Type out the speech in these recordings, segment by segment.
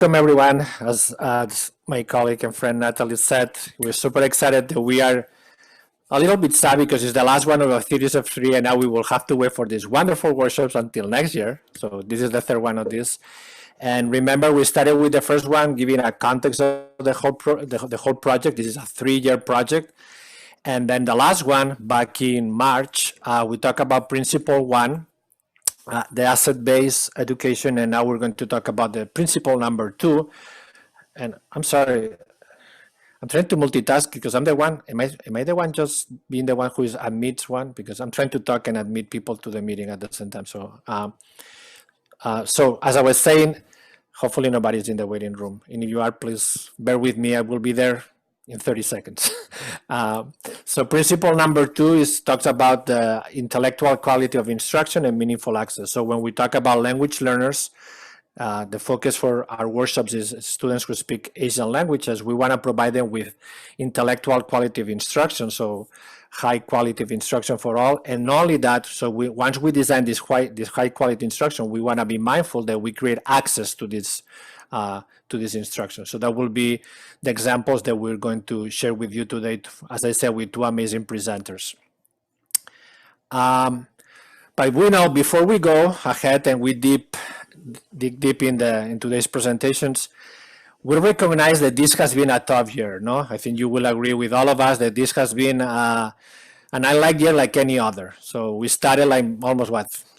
Welcome everyone. As my colleague and friend Natalie said, we're super excited that we are a little bit sad because it's the last one of a series of three, and now we will have to wait for these wonderful workshops until next year. So this is the third one of this. And remember, we started with the first one, giving a context of the whole project. This is a 3-year project. And then the last one, back in March, we talked about principle 1, the asset-based education, and now we're going to talk about the principle number 2. And I'm sorry, I'm trying to multitask because I'm the one. Am I the one just being the one who is admits one? Because I'm trying to talk and admit people to the meeting at the same time. So, so as I was saying, hopefully nobody's in the waiting room. And if you are, please bear with me. I will be there in 30 seconds. So principle number 2 talks about the intellectual quality of instruction and meaningful access. So when we talk about language learners, the focus for our workshops is students who speak Asian languages. We want to provide them with intellectual quality of instruction, so high quality of instruction for all. And not only that, so once we design this high quality instruction, we want to be mindful that we create access to this instruction. So that will be the examples that we're going to share with you today, as I said, with 2 amazing presenters. But we know, before we go ahead and we dig deep in today's presentations, we recognize that this has been a tough year, no? I think you will agree with all of us that this has been an unlike year like any other. So we started like almost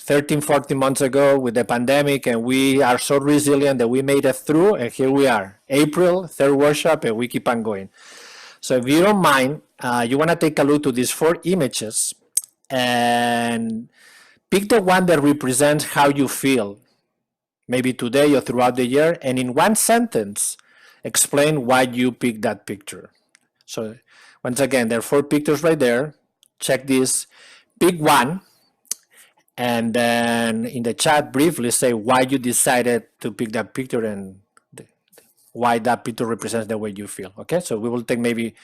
13, 14 months ago with the pandemic, and we are so resilient that we made it through, and here we are, April, 3rd workshop, and we keep on going. So if you don't mind, you want to take a look to these 4 images and pick the one that represents how you feel, maybe today or throughout the year, and in 1 sentence, explain why you picked that picture. So once again, there are 4 pictures right there. Check this, pick one, and then in the chat briefly say why you decided to pick that picture and why that picture represents the way you feel. Okay, so we will take maybe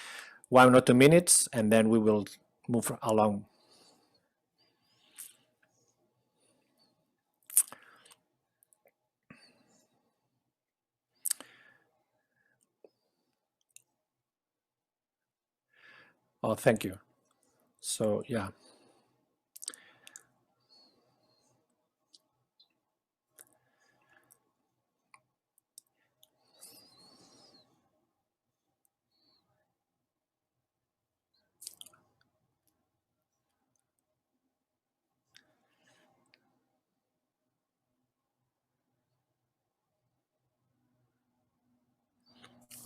1 or 2 minutes, and then we will move along. Oh, thank you. So yeah.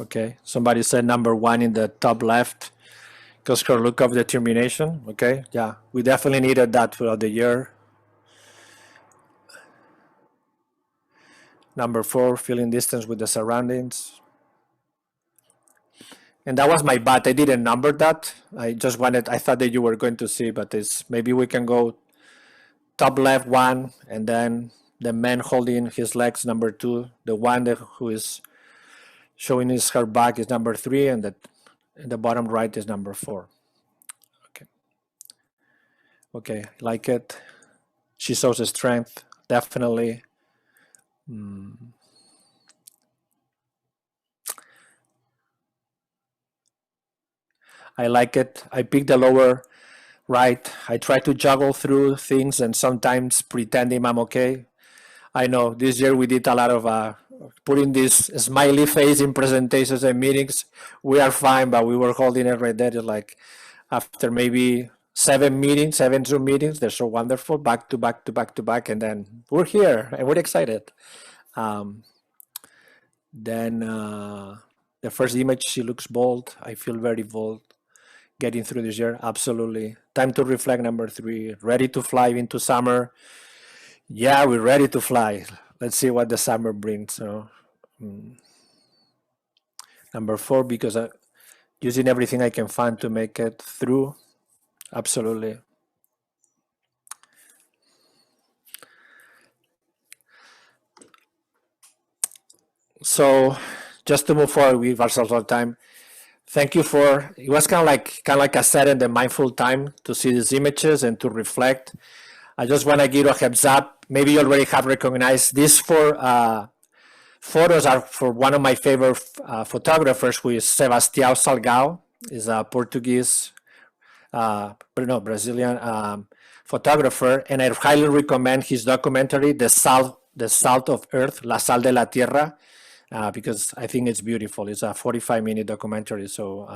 Okay, somebody said number 1 in the top left, because her look of determination. Okay, yeah, we definitely needed that throughout the year. Number 4, feeling distance with the surroundings. And that was my bad. I didn't number that. I thought that you were going to see, but maybe we can go top left 1, and then the man holding his legs, number 2. The one who is showing her back is number 3, and the bottom right is number 4. Okay, like it. She shows the strength, definitely. I like it. I picked the lower right. I try to juggle through things and sometimes pretending I'm okay. I know this year we did a lot of putting this smiley face in presentations and meetings. We are fine, but we were holding it right there. Like after maybe 7 Zoom meetings, they're so wonderful, back to back to back to back, and then we're here and we're excited. Then the first image, she looks bold. I feel very bold getting through this year. Absolutely. Time to reflect, number 3. Ready to fly into summer. Yeah, we're ready to fly. Let's see what the summer brings. So number 4, because using everything I can find to make it through. Absolutely. So just to move forward with ourselves all the time, thank you for, it was kind of like a set in the mindful time to see these images and to reflect. I just want to give you a heads up. Maybe you already have recognized these 4 Photos are for one of my favorite photographers, who is Sebastião Salgado. Is a Portuguese, no, Brazilian photographer, and I highly recommend his documentary, The Salt of Earth, La Sal de la Tierra, because I think it's beautiful. It's a 45-minute documentary. So,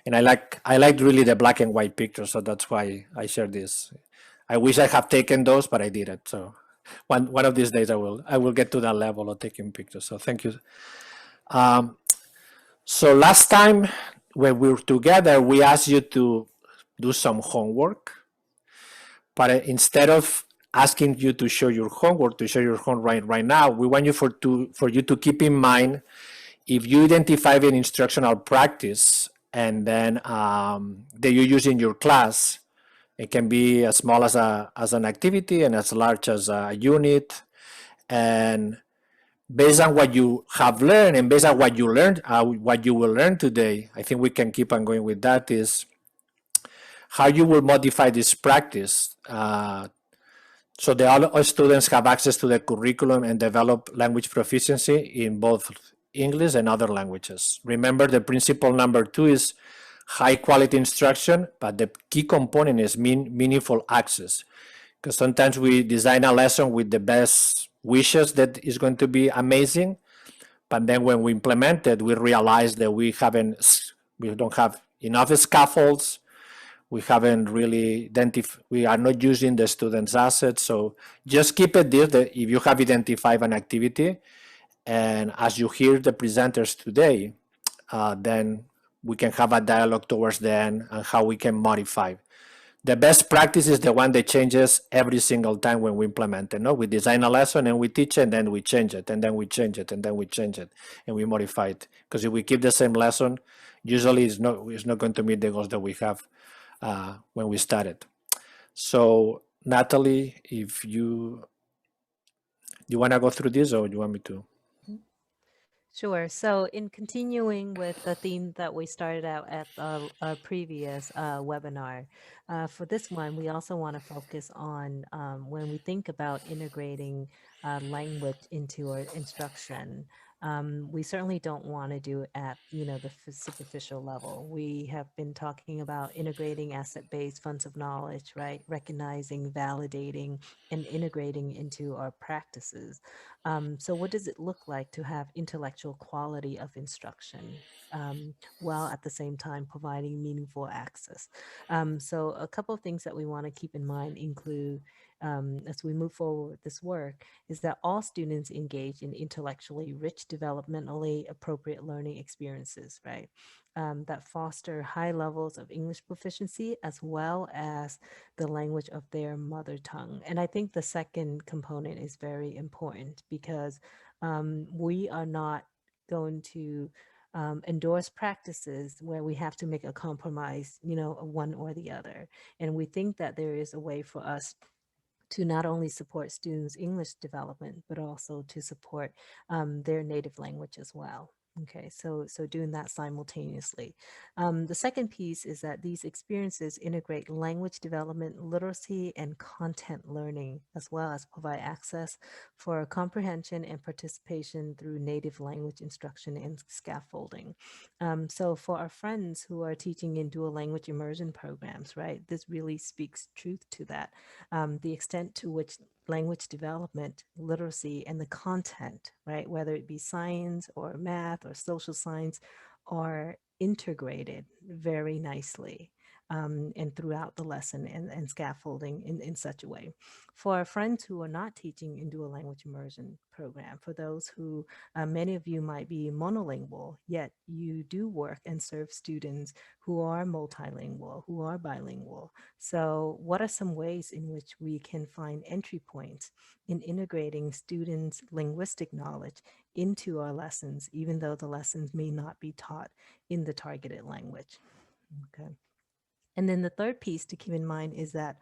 and I like really the black and white pictures, so that's why I share this. I wish I have taken those, but I didn't. So, one of these days I will get to that level of taking pictures. So, thank you. So last time when we were together, we asked you to do some homework, but instead of asking you to show your homework, to show your homework right now, we want you for you to keep in mind, if you identify an instructional practice and then that you use in your class. It can be as small as an activity and as large as a unit. And based on what you have learned and based on what you learned, what you will learn today, I think we can keep on going with that, is how you will modify this practice so that all students have access to the curriculum and develop language proficiency in both English and other languages. Remember, the principle number 2 is high quality instruction, but the key component is meaningful access. Because sometimes we design a lesson with the best wishes that is going to be amazing, but then when we implement it, we realize that we don't have enough scaffolds. We haven't really we are not using the students' assets. So just keep it there that if you have identified an activity, and as you hear the presenters today, then we can have a dialogue towards the end on how we can modify. The best practice is the one that changes every single time when we implement it. No, we design a lesson and we teach it, and then we change it, and then we change it, and then we change it, and we modify it. Because if we keep the same lesson, usually it's not going to meet the goals that we have when we started. So Natalie, if you want to go through this, or you want me to? Sure. So, in continuing with the theme that we started out at our previous webinar, for this one, we also want to focus on when we think about integrating language into our instruction. We certainly don't want to do it at the superficial level. We have been talking about integrating asset-based funds of knowledge, right? Recognizing, validating, and integrating into our practices. So, what does it look like to have intellectual quality of instruction while at the same time providing meaningful access? So, a couple of things that we want to keep in mind include, as we move forward with this work, is that all students engage in intellectually rich, developmentally appropriate learning experiences, right? That foster high levels of English proficiency as well as the language of their mother tongue. And I think the second component is very important because we are not going to endorse practices where we have to make a compromise, one or the other. And we think that there is a way for us to not only support students' English development, but also to support their native language as well. Okay, so doing that simultaneously. The second piece is that these experiences integrate language development, literacy, and content learning, as well as provide access for comprehension and participation through native language instruction and scaffolding. So for our friends who are teaching in dual language immersion programs, right, this really speaks truth to that. The extent to which language development, literacy, and the content, right, whether it be science or math or social science, are integrated very nicely and throughout the lesson and scaffolding in such a way. For our friends who are not teaching in dual language immersion program, for those who, many of you might be monolingual, yet you do work and serve students who are multilingual, who are bilingual. So what are some ways in which we can find entry points in integrating students' linguistic knowledge into our lessons, even though the lessons may not be taught in the targeted language? Okay. And then the third piece to keep in mind is that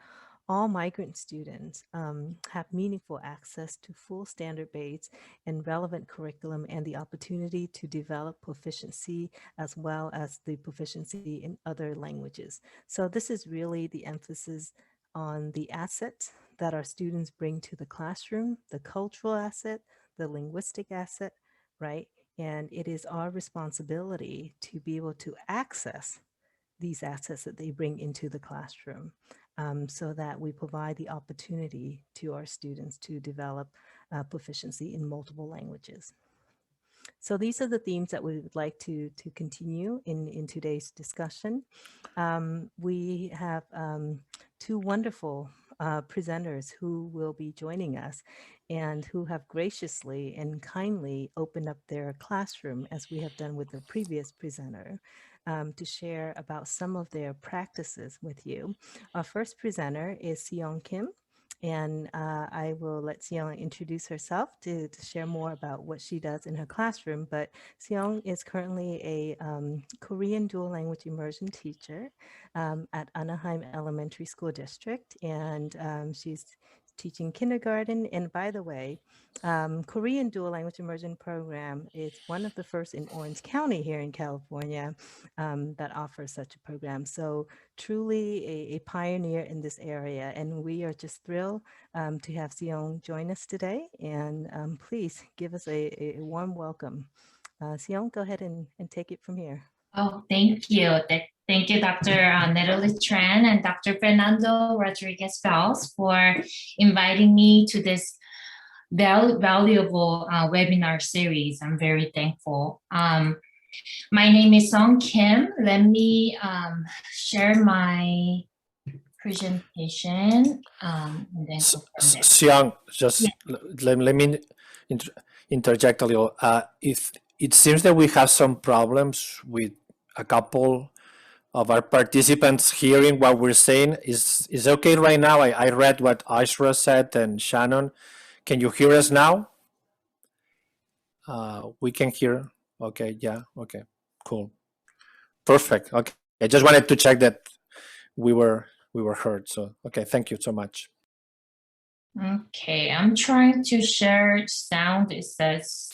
all migrant students have meaningful access to full standard-based and relevant curriculum and the opportunity to develop proficiency as well as the proficiency in other languages. So this is really the emphasis on the assets that our students bring to the classroom, the cultural asset, the linguistic asset, right? And it is our responsibility to be able to access these assets that they bring into the classroom, so that we provide the opportunity to our students to develop proficiency in multiple languages. So these are the themes that we would like to continue in today's discussion. We have two wonderful presenters who will be joining us and who have graciously and kindly opened up their classroom, as we have done with the previous presenter, to share about some of their practices with you. Our first presenter is Seong Kim. And I will let Seong introduce herself to share more about what she does in her classroom. But Seong is currently a Korean dual language immersion teacher at Anaheim Elementary School District. And she's teaching kindergarten. And by the way, Korean dual language immersion program is one of the first in Orange County here in California that offers such a program. So truly a pioneer in this area. And we are just thrilled to have Seong join us today. And please give us a warm welcome. Seong, go ahead and take it from here. Oh, thank you. Thank you, Dr. Natalie Tran and Dr. Fernando Rodriguez-Fels for inviting me to this valuable webinar series. I'm very thankful. My name is Song Kim. Let me share my presentation. And then Xiang, just let me interject a little. If it seems that we have some problems with a couple of our participants hearing what we're saying, is okay right now? I read what Ashra said and Shannon. Can you hear us now? We can hear. Okay, yeah, okay, cool, perfect. Okay, I just wanted to check that we were heard. So okay, thank you so much. Okay, I'm trying to share sound. It says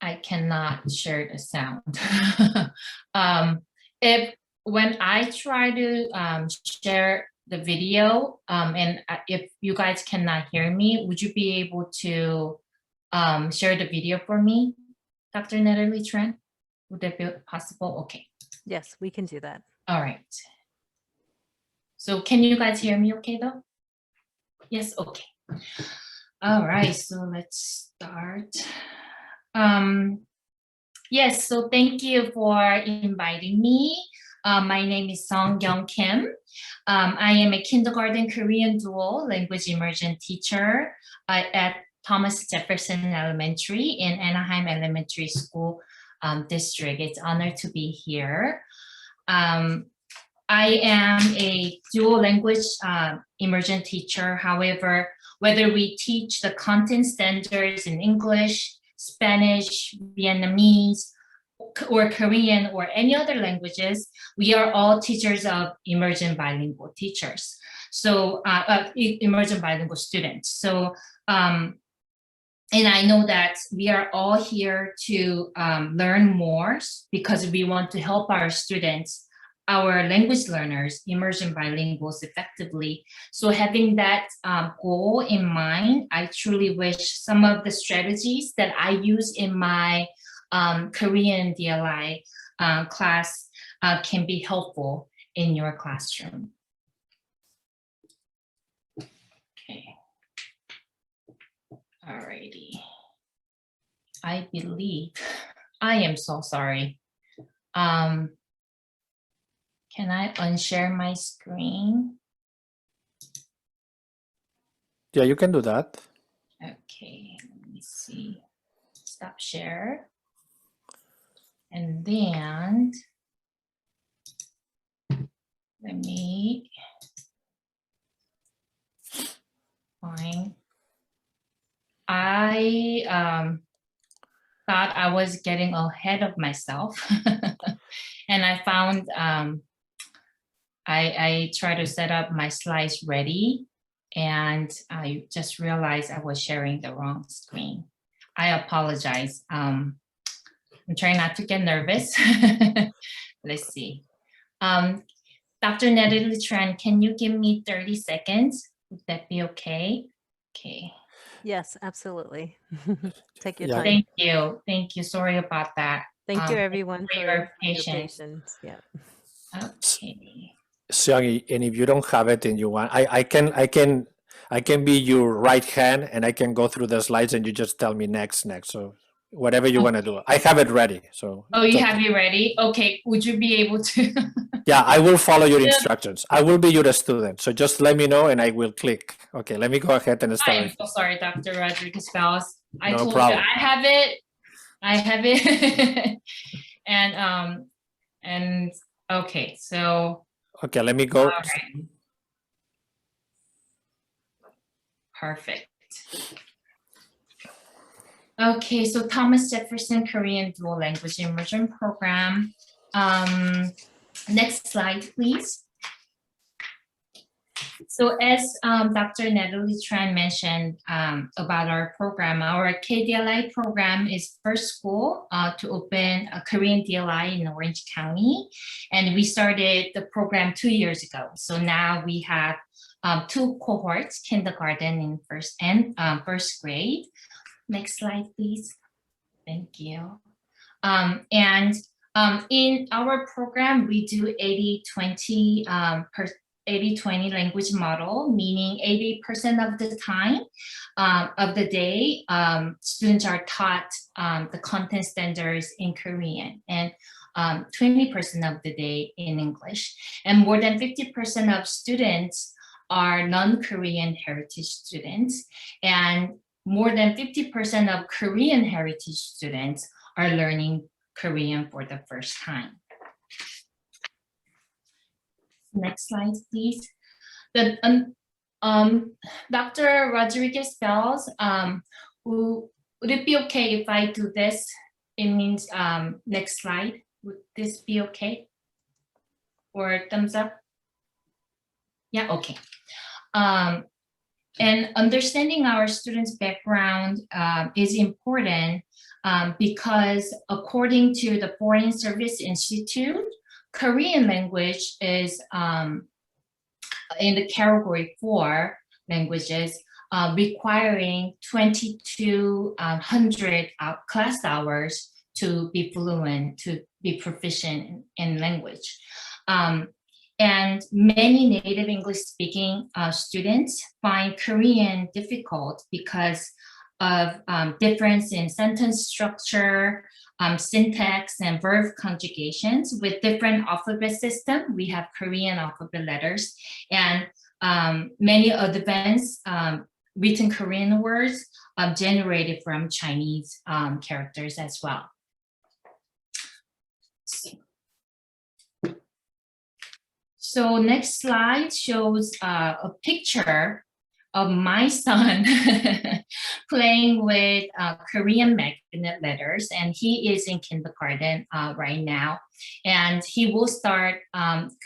I cannot share the sound. When I try to share the video, and if you guys cannot hear me, would you be able to share the video for me, Dr. Natalie Tran? Would that be possible? Okay. Yes, we can do that. All right. So can you guys hear me okay though? Yes, okay. All right, so let's start. Yes, so thank you for inviting me. My name is Song Kim. I am a kindergarten Korean dual language immersion teacher at Thomas Jefferson Elementary in Anaheim Elementary School District. It's an honor to be here. I am a dual language immersion teacher. However, whether we teach the content standards in English, Spanish, Vietnamese, or Korean, or any other languages, we are all teachers of emergent bilingual teachers. So emergent bilingual students. So, and I know that we are all here to learn more because we want to help our students, our language learners, emergent bilinguals effectively. So having that goal in mind, I truly wish some of the strategies that I use in my Korean DLI class can be helpful in your classroom. Okay. Alrighty. I believe, I am so sorry. Can I unshare my screen? Yeah, you can do that. Okay, let me see. Stop share. And then let me find. I thought I was getting ahead of myself. And I found I tried to set up my slides ready, and I just realized I was sharing the wrong screen. I apologize. I'm trying not to get nervous. Let's see. Dr. Natalie Tran, can you give me 30 seconds? Would that be okay? Okay. Yes, absolutely. Take your Yeah. time. Thank you. Thank you. Sorry about that. Thank you, Thank everyone, for for your your patience. patience. Yeah. Okay. Xiang, and if you don't have it and you want, I can be your right hand and I can go through the slides and you just tell me next. So whatever you want to do. I have it ready. So Oh, it's you okay. have it ready? Okay. Would you be able to? Yeah, I will follow your instructions. I will be your student. So just let me know and I will click. Okay, let me go ahead and I start. am so sorry, Dr. Rodriguez-Fells. I No told problem. you I have it. I have it. and okay, so Okay, let me all go. right. Perfect. Okay, so Thomas Jefferson Korean Dual Language Immersion Program. Next slide, please. So as Dr. Natalie Tran mentioned about our program, our KDLI program is first school to open a Korean DLI in Orange County. And we started the program 2 years ago. So now we have 2 cohorts, kindergarten in first and first grade. Next slide, please. Thank you. In our program, we do 80-20 80-20 language model, meaning 80% of the time of the day, students are taught the content standards in Korean, and 20% of the day in English. And more than 50% of students are non-Korean heritage students, and more than 50% of Korean heritage students are learning Korean for the first time. Next slide, please. Dr. Rodriguez-Fells, would it be okay if I do this? It means next slide. Would this be okay? Or thumbs up? Yeah, okay. And understanding our students' background is important because according to the Foreign Service Institute, Korean language is in the category 4 languages, requiring 2,200 class hours to be fluent, to be proficient in language. And many native English-speaking students find Korean difficult because of difference in sentence structure, syntax, and verb conjugations. With different alphabet system, we have Korean alphabet letters, and many advanced written Korean words generated from Chinese characters as well. So next slide shows a picture of my son playing with Korean magnet letters, and he is in kindergarten right now, and he will start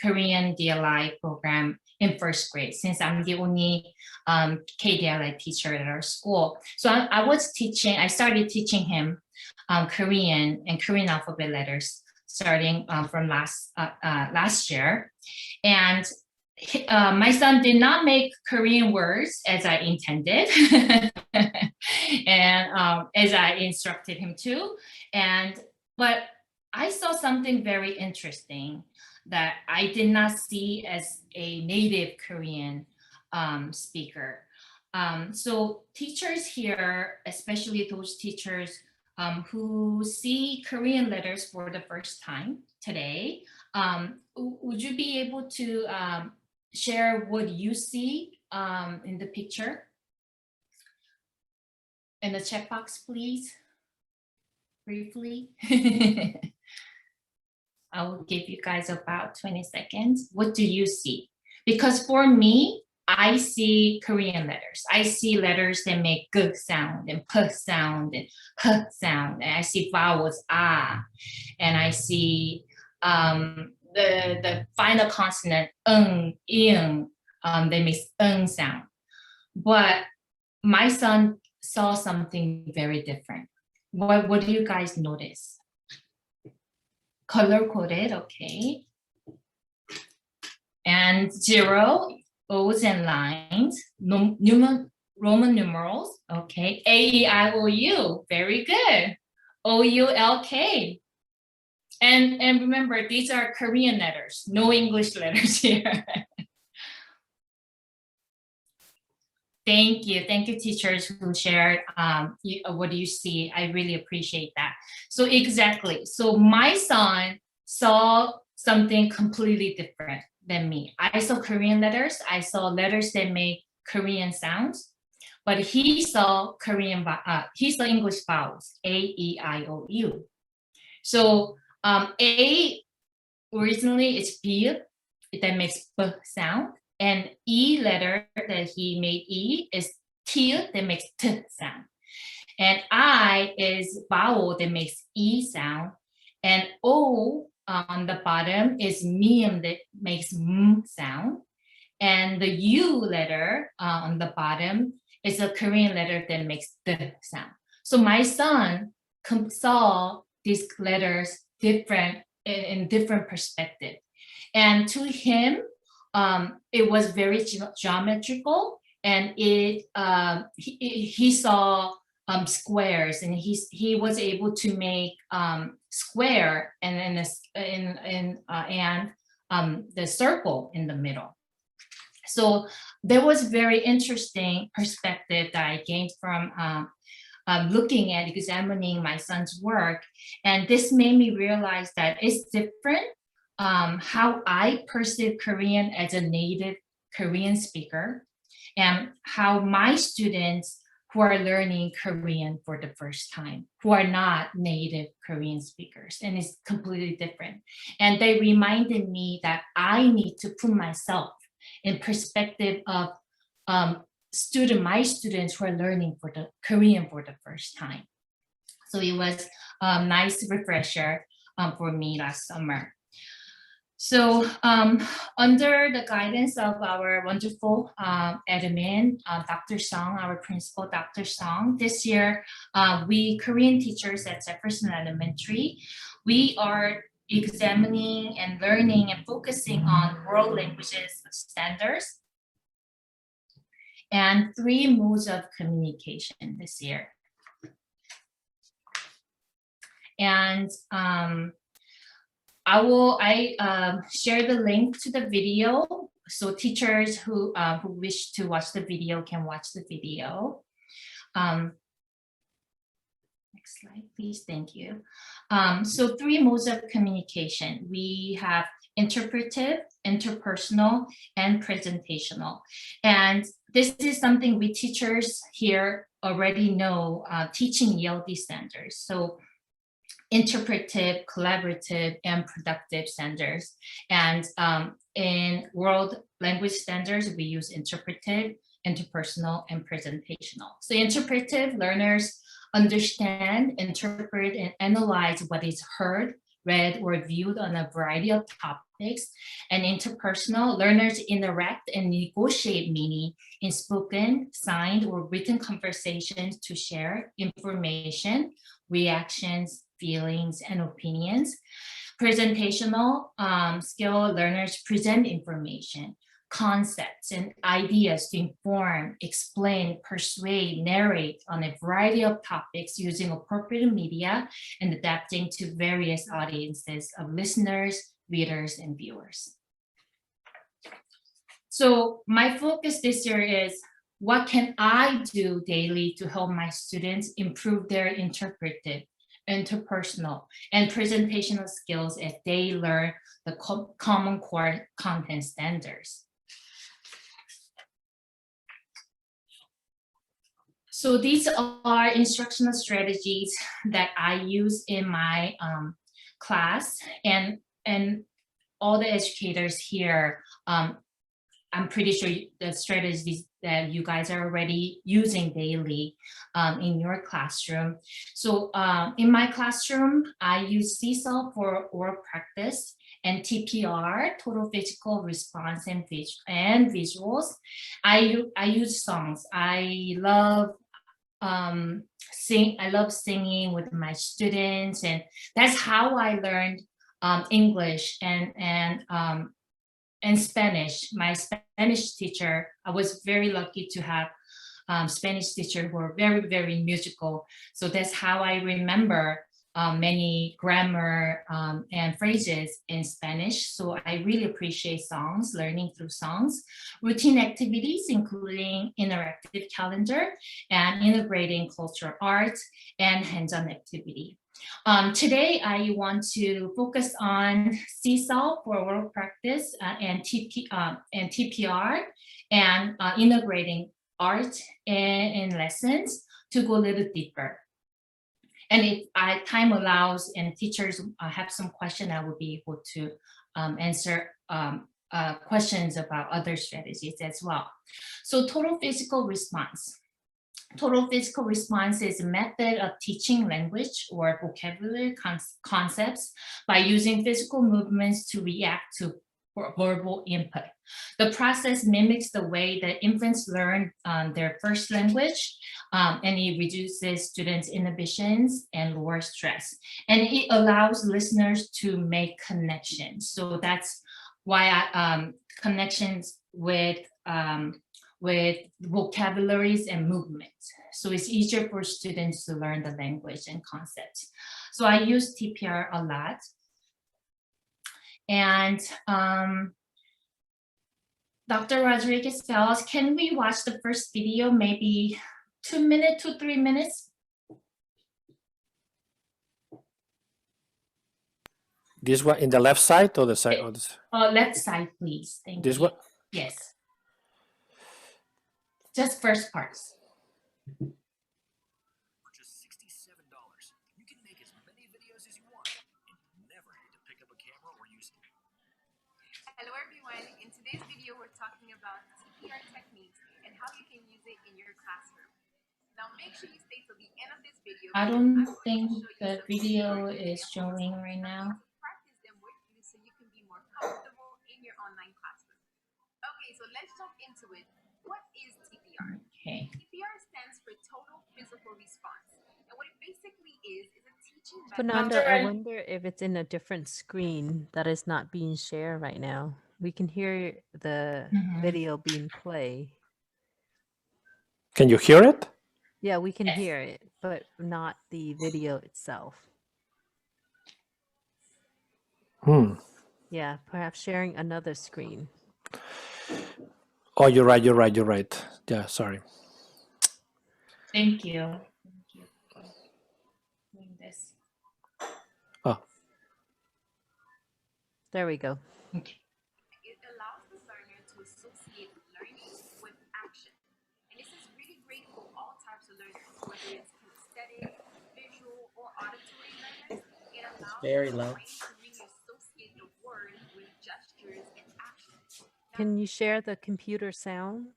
Korean DLI program in first grade, since I'm the only KDLI teacher at our school. So I started teaching him Korean and Korean alphabet letters starting from last year. And my son did not make Korean words as I intended and as I instructed him to. But I saw something very interesting that I did not see as a native Korean speaker. So teachers here, especially those teachers who see Korean letters for the first time today, would you be able to share what you see in the picture? In the chat box, please, briefly. I will give you guys about 20 seconds. What do you see? Because for me, I see Korean letters. I see letters that make g sound and p sound and h sound. And I see vowels ah. And I see the final consonant ing, they make sound. But my son saw something very different. What do you guys notice? Color coded, okay. And 0, O's and lines, Roman numerals. Okay. A-E-I-O-U. Very good. O-U-L-K. And remember, these are Korean letters, no English letters here. Thank you. Thank you, teachers who shared what do you see. I really appreciate that. So exactly. So my son saw something completely different than me. I saw Korean letters. I saw letters that make Korean sounds, but he saw English vowels, A-E-I-O-U. So A originally it's B, that makes B sound. And E letter that he made E is T that makes T sound. And I is vowel that makes E sound. And O on the bottom is meme that makes M sound. And the U letter on the bottom is a Korean letter that makes D sound. So my son saw these letters in different perspective. And to him, it was very geometrical, and he saw squares, and he was able to make square and the circle in the middle. So there was very interesting perspective that I gained from looking at examining my son's work, and this made me realize that it's different how I perceive Korean as a native Korean speaker, and how my students who are learning Korean for the first time, who are not native Korean speakers, and it's completely different. And they reminded me that I need to put myself in perspective of my students who are learning for the Korean for the first time. So it was a nice refresher for me last summer. So under the guidance of our wonderful admin, Dr. Song, our principal, Dr. Song, this year, we Korean teachers at Jefferson Elementary, we are examining and learning and focusing on world languages standards and 3 modes of communication this year. And I share the link to the video, so teachers who wish to watch the video can watch the video. Next slide, please. Thank you. So 3 modes of communication. We have interpretive, interpersonal, and presentational. And this is something we teachers here already know, teaching ELD standards. So interpretive, collaborative, and productive standards. And in world language standards, we use interpretive, interpersonal, and presentational. So interpretive learners understand, interpret, and analyze what is heard, read, or viewed on a variety of topics. And interpersonal learners interact and negotiate meaning in spoken, signed, or written conversations to share information, reactions, feelings, and opinions. Presentational skill learners present information, concepts, and ideas to inform, explain, persuade, narrate on a variety of topics using appropriate media and adapting to various audiences of listeners, readers, and viewers. So my focus this year is, what can I do daily to help my students improve their interpretive, interpersonal, and presentational skills as they learn the common core content standards? So these are instructional strategies that I use in my class, and all the educators here, I'm pretty sure the strategies that you guys are already using daily in your classroom. So in my classroom, I use Seesaw for oral practice, and TPR, total physical response, and visuals. I use songs. I love singing with my students, and that's how I learned English and Spanish. My Spanish teacher, I was very lucky to have Spanish teacher who are very, very musical. So that's how I remember many grammar and phrases in Spanish. So I really appreciate songs, learning through songs, routine activities, including interactive calendar and integrating cultural art and hands-on activity. Today, I want to focus on Seesaw for oral practice and TPR and integrating art in lessons to go a little deeper. And if time allows and teachers have some question, I will be able to answer questions about other strategies as well. So total physical response. Total physical response is a method of teaching language or vocabulary concepts by using physical movements to react to verbal input. The process mimics the way that infants learn their first language, and it reduces students' inhibitions and lowers stress. And it allows listeners to make connections. So that's why connections with vocabularies and movements. So it's easier for students to learn the language and concepts. So I use TPR a lot. And Dr. Rodriguez Fellows, can we watch the first video, maybe 2 minutes to 3 minutes? This one in the left side or the side? Left side, please. Thank you. This one? Yes. Just first parts. For just $67, you can make as many videos as you want and never need to pick up a camera or use it. Hello everyone, in today's video we're talking about TPR techniques and how you can use it in your classroom. Now make sure you stay till the end of this video. I don't think the video is showing right now. Practice them with you so you can be more comfortable in your online classroom. Okay, so let's jump into it. What is TPR? Okay. TPR stands for Total Physical Response. And what it basically is a teaching method. Fernando, I wonder if it's in a different screen that is not being shared right now. We can hear the video being played. Can you hear it? Yeah, we can Yes. hear it, but not the video itself. Yeah, perhaps sharing another screen. Oh, you're right. Yeah, sorry. Thank you. Thank you for doing this. Oh, There we go. Okay. It allows the learner to associate learning with action. And this is really great for all types of learners, whether it's kinesthetic, visual, or auditory learners. It allows Very the low. brain to really associate the word with gestures and action. Can you share the computer sound?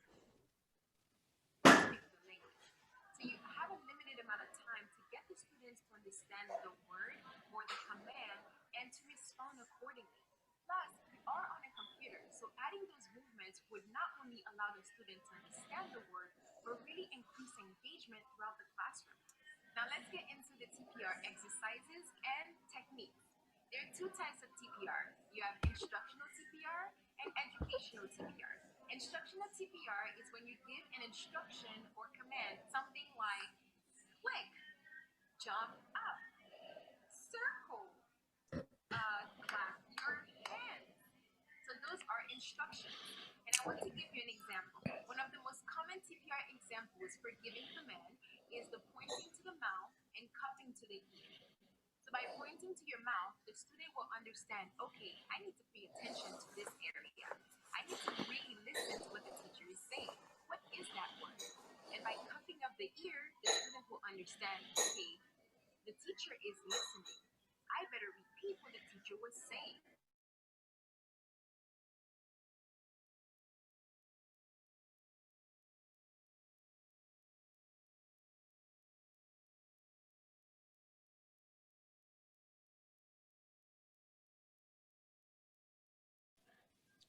Speak the language. So you have a limited amount of time to get the students to understand the word or the command and to respond accordingly. Plus, we are on a computer, so adding those movements would not only allow the student to understand the word, but really increase engagement throughout the classroom. Now let's get into the TPR exercises and techniques. There are two types of TPR. You have instructional TPR and educational TPR. Instructional TPR is when you give an instruction or command, something like click, jump up, circle, clap your hands. So those are instructions. And I want to give you an example. One of the most common TPR examples for giving command is the pointing to the mouth and cupping to the ear. So by pointing to your mouth, the student will understand, okay, I need to pay attention to this area. I need to really listen to what the teacher is saying. What is that word? And by cupping of the ear, the student will understand, okay, the teacher is listening. I better repeat what the teacher was saying.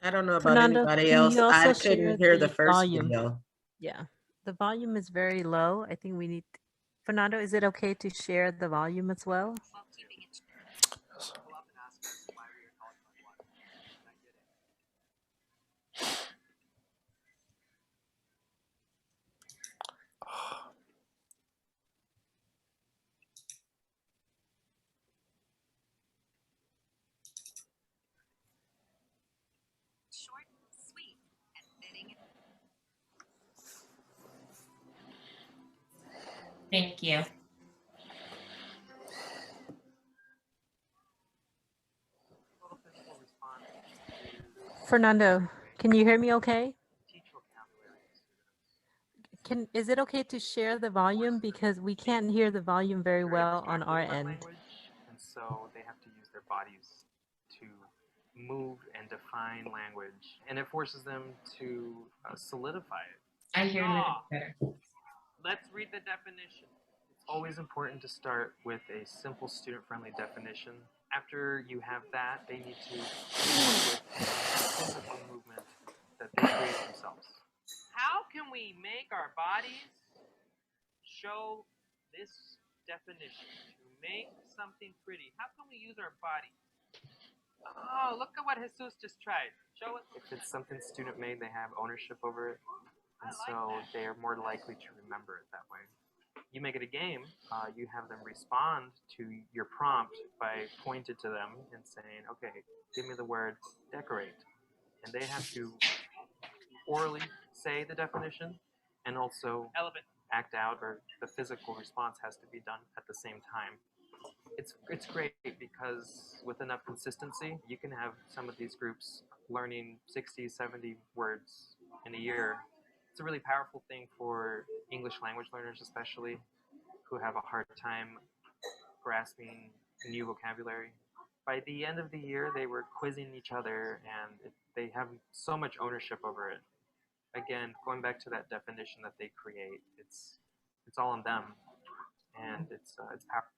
I don't know about Fernando, anybody can else. you I also share couldn't hear the the first volume? video. Yeah, the volume is very low. I think we need. Fernando, is it okay to share the volume as well? While keeping it People often ask us, why are you calling my water? And I get it. Thank you. Fernando, can you hear me okay? Teach vocabulary to students. Is it okay to share the volume, because we can't hear the volume very well on our end? Language, and so they have to use their bodies to move and define language, and it forces them to solidify it. I hear a little better. Let's read the definition. It's always important to start with a simple student-friendly definition. After you have that, they need to come up with a physical movement that they create themselves. How can we make our bodies show this definition? To make something pretty, how can we use our body? Oh, look at what Jesus just tried. Show it. If it's something student-made, they have ownership over it, and so they are more likely to remember it that way. You make it a game, you have them respond to your prompt by pointing to them and saying, okay, give me the word decorate. And they have to orally say the definition and also act out, or the physical response has to be done at the same time. It's great because with enough consistency, you can have some of these groups learning 60, 70 words in a year. It's a really powerful thing for English language learners, especially, who have a hard time grasping new vocabulary. By the end of the year, they were quizzing each other, and they have so much ownership over it. Again, going back to that definition that they create, it's all on them, and it's powerful.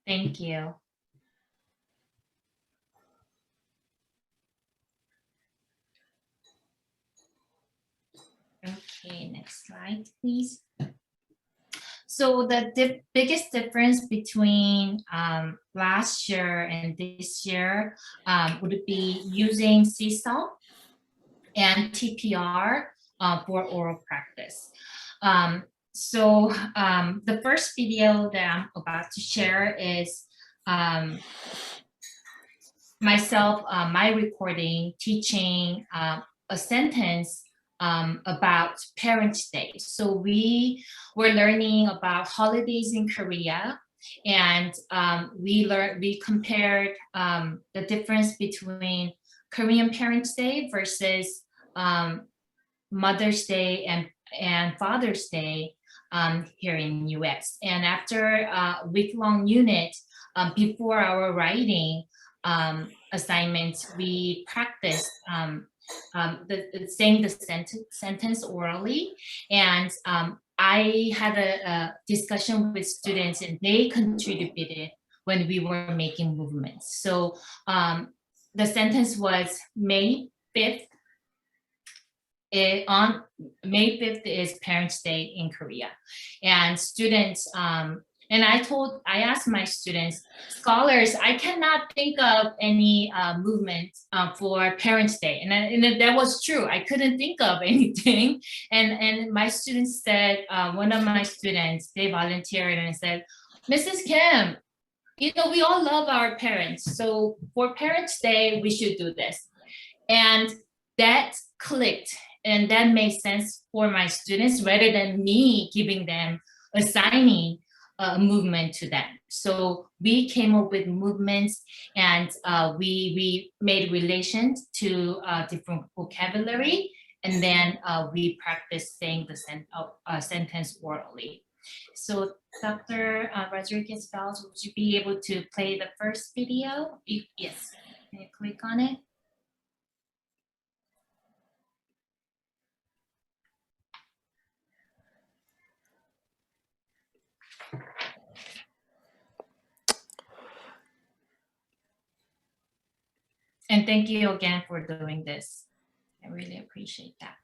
Thank you. Okay, next slide, please. So the biggest difference between last year and this year would be using Seesaw and TPR for oral practice. So the first video that I'm about to share is myself, my recording, teaching a sentence about Parents' Day. So we were learning about holidays in Korea, and we compared the difference between Korean Parents' Day versus Mother's Day and Father's Day here in US. And after a week-long unit, before our writing assignments, we practiced saying the sentence orally, and I had a discussion with students, and they contributed when we were making movements. So the sentence was May 5th. On May 5th is Parents' Day in Korea, and students and I asked my students, scholars, I cannot think of any movement for Parents' Day, and that was true. I couldn't think of anything, and my students said, one of my students, they volunteered and said, Mrs. Kim, you know, we all love our parents, so for Parents' Day we should do this, and that clicked. And that made sense for my students rather than me giving them, assigning a movement to them. So we came up with movements, and we made relations to different vocabulary, and then we practiced saying the sentence orally. So Dr. Rodriguez-Bells, would you be able to play the first video? Yes, can you click on it? And thank you again for doing this. I really appreciate that.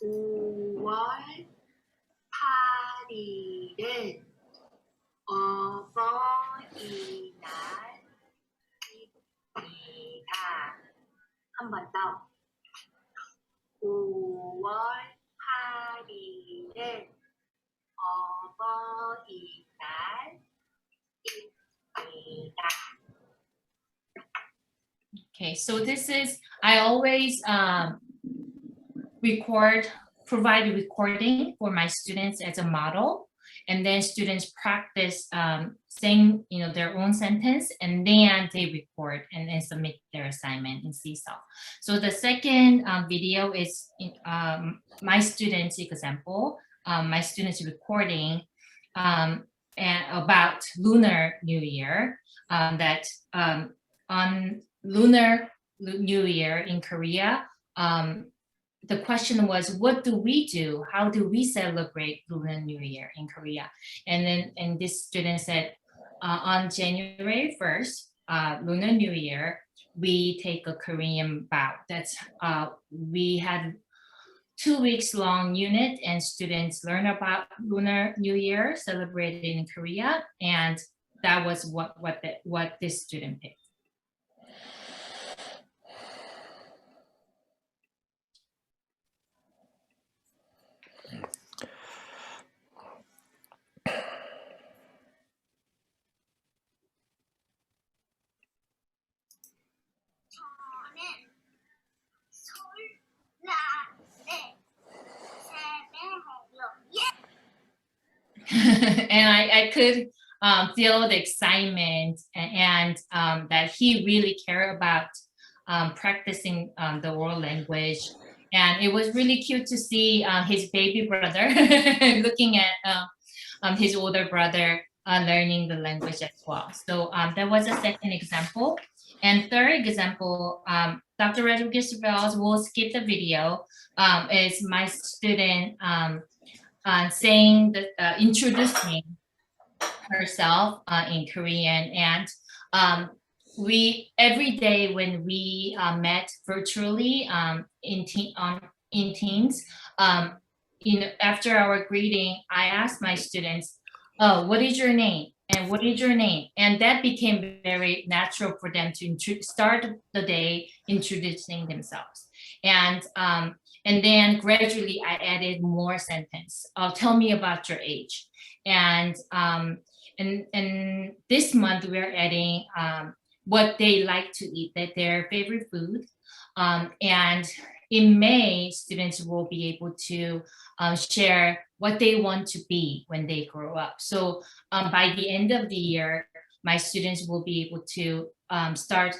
5월 8일은 어버이날입니다. 한 번 더. 5월 8일은 어버이날입니다. Okay, so this is, I always record provide a recording for my students as a model, and then students practice saying their own sentence, and then they record and then submit their assignment in Seesaw. So the second video is my students' example, my students' recording and about Lunar New Year, that on Lunar New Year in Korea, the question was, what do we do? How do we celebrate Lunar New Year in Korea? And this student said, on January 1st, Lunar New Year, we take a Korean vow. That's we had 2 weeks long unit, and students learn about Lunar New Year celebrated in Korea, and that was what this student picked. And I could feel the excitement and that he really cared about practicing the world language. And it was really cute to see his baby brother looking at his older brother learning the language as well. So that was a second example. And third example, Dr. Rodriguez-Velez will skip the video, is my student saying that introducing herself in Korean. And we every day when we met virtually in Teams, after our greeting, I asked my students, "Oh, what is your name? And what is your name?" And that became very natural for them to start the day introducing themselves. And then gradually I added more sentence. Tell me about your age. And this month we're adding what they like to eat, that their favorite food. And in May, students will be able to share what they want to be when they grow up. So by the end of the year, my students will be able to start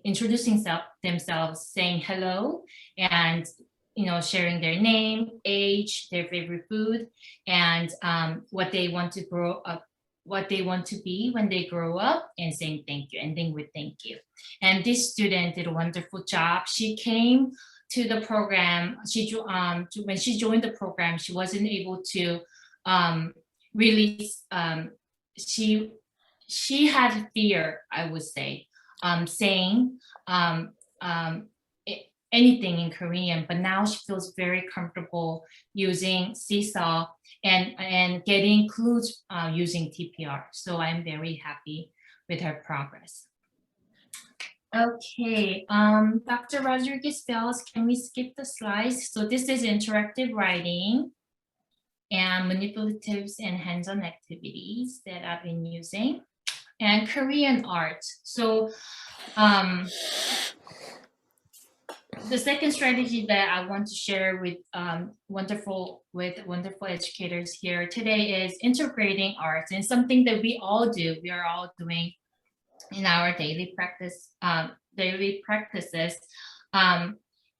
introducing themselves, saying hello, and sharing their name, age, their favorite food, and what they want to grow up, what they want to be when they grow up, and saying thank you, ending with thank you. And this student did a wonderful job. She came to the program. When she joined the program, she wasn't able to really. She had fear, I would say, saying anything in Korean, but now she feels very comfortable using Seesaw and getting clues using TPR. So I'm very happy with her progress. Okay, Dr. Rodriguez-Velez, can we skip the slides? So this is interactive writing and manipulatives and hands-on activities that I've been using, and Korean art. So the second strategy that I want to share with wonderful educators here today is integrating arts, and something that we all do. We are all doing in our daily practices.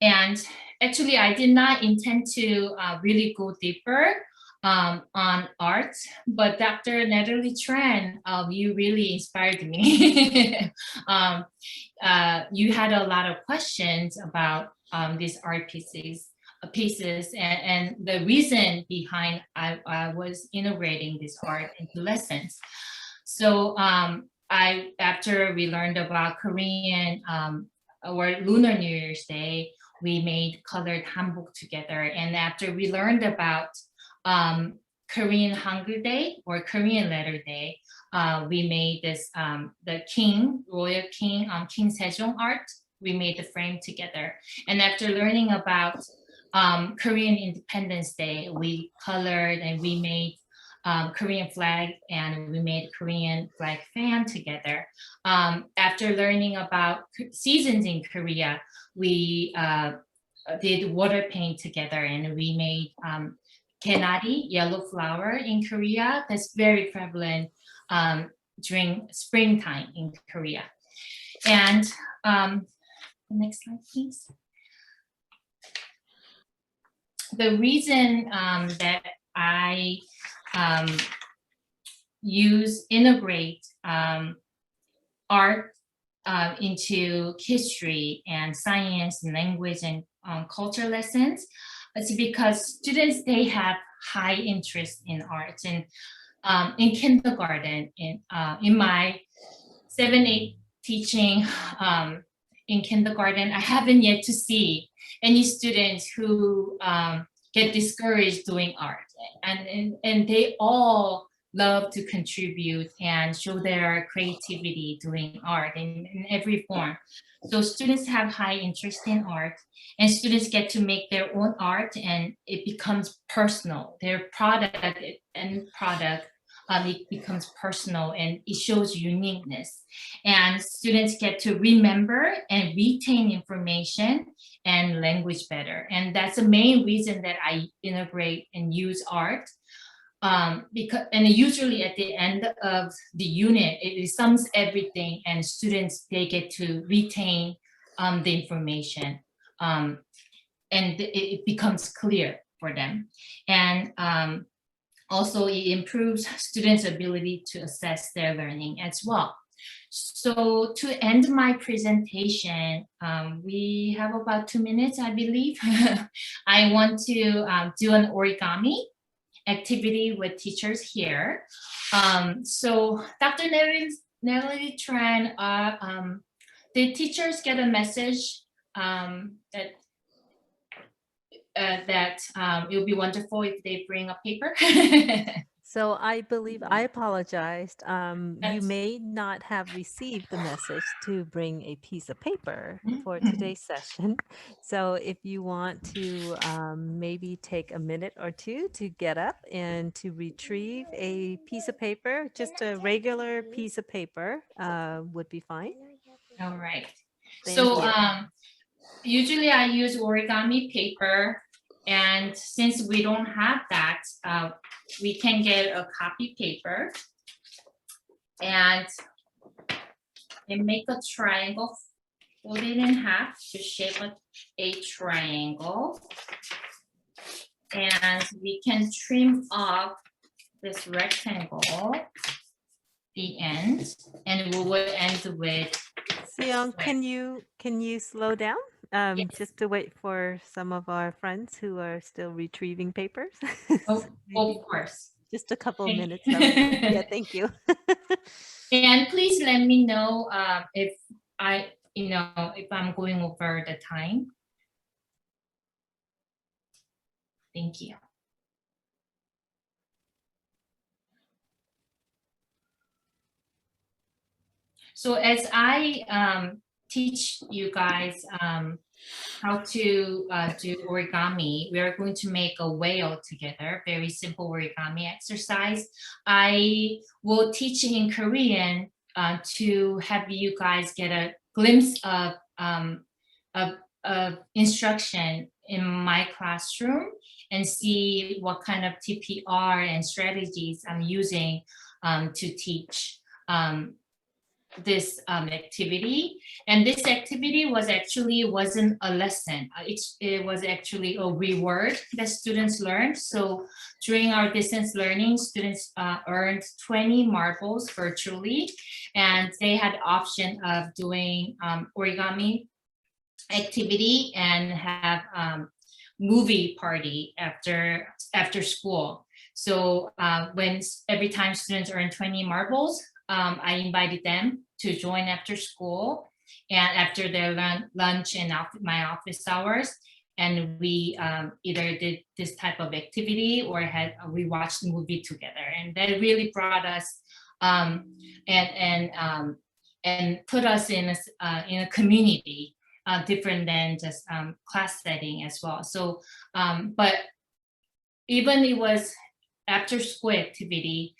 And actually, I did not intend to really go deeper on art, but Dr. Natalie Tran, you really inspired me. You had a lot of questions about these art pieces, and the reason behind I was integrating this art into lessons. So after we learned about Korean or Lunar New Year's Day, we made colored hanbok together. And after we learned about Korean Hangul Day or Korean Letter Day, we made this the royal king King Sejong art. We made the frame together. And after learning about Korean Independence Day, we colored and we made Korean flag, and we made Korean flag fan together. After learning about seasons in Korea, we did water paint together, and we made kenari, yellow flower in Korea. That's very prevalent during springtime in Korea. And next slide, please. The reason that I integrate art into history and science and language and culture lessons, it's because students, they have high interest in art. And in kindergarten, in my 7-8 teaching in kindergarten, I haven't yet to see any students who get discouraged doing art, and they all love to contribute and show their creativity doing art in every form. So students have high interest in art, and students get to make their own art, and it becomes personal. Their product it becomes personal, and it shows uniqueness. And students get to remember and retain information and language better. And that's the main reason that I integrate and use art. Because usually at the end of the unit, it sums everything, and students, they get to retain the information, and it becomes clear for them. And also, it improves students' ability to assess their learning as well. So to end my presentation, we have about 2 minutes, I believe. I want to do an origami activity with teachers here. So Dr. Nelly Tran, did teachers get a message that it would be wonderful if they bring a paper? So I believe, I apologized. You That's- may not have received the message to bring a piece of paper for today's session. So if you want to maybe take a minute or two to get up and to retrieve a piece of paper, just a regular piece of paper would be fine. All right. Thank So you. usually I use origami paper, and since we don't have that, we can get a copy paper and make a triangle, fold it in half to shape a triangle. And we can trim off this rectangle, the end, and we will end with. Seong, can you slow down? Yes. Just to wait for some of our friends who are still retrieving papers. Oh, Maybe of course. just a couple of Thank minutes. you. Yeah, thank you. And please let me know if I'm going over the time. Thank you. So as I teach you guys how to do origami, we are going to make a whale together, very simple origami exercise. I will teach in Korean to have you guys get a glimpse of instruction in my classroom and see what kind of TPR and strategies I'm using to teach this activity. And this activity wasn't a lesson. It was actually a reward that students learned. So during our distance learning, students earned 20 marbles virtually, and they had the option of doing origami activity and have movie party after school. So every time students earn 20 marbles, I invited them to join after school and after their lunch and my office hours. And we either did this type of activity or we watched the movie together. And that really brought us and put us in a community different than just class setting as well. So, but even it was after school activity,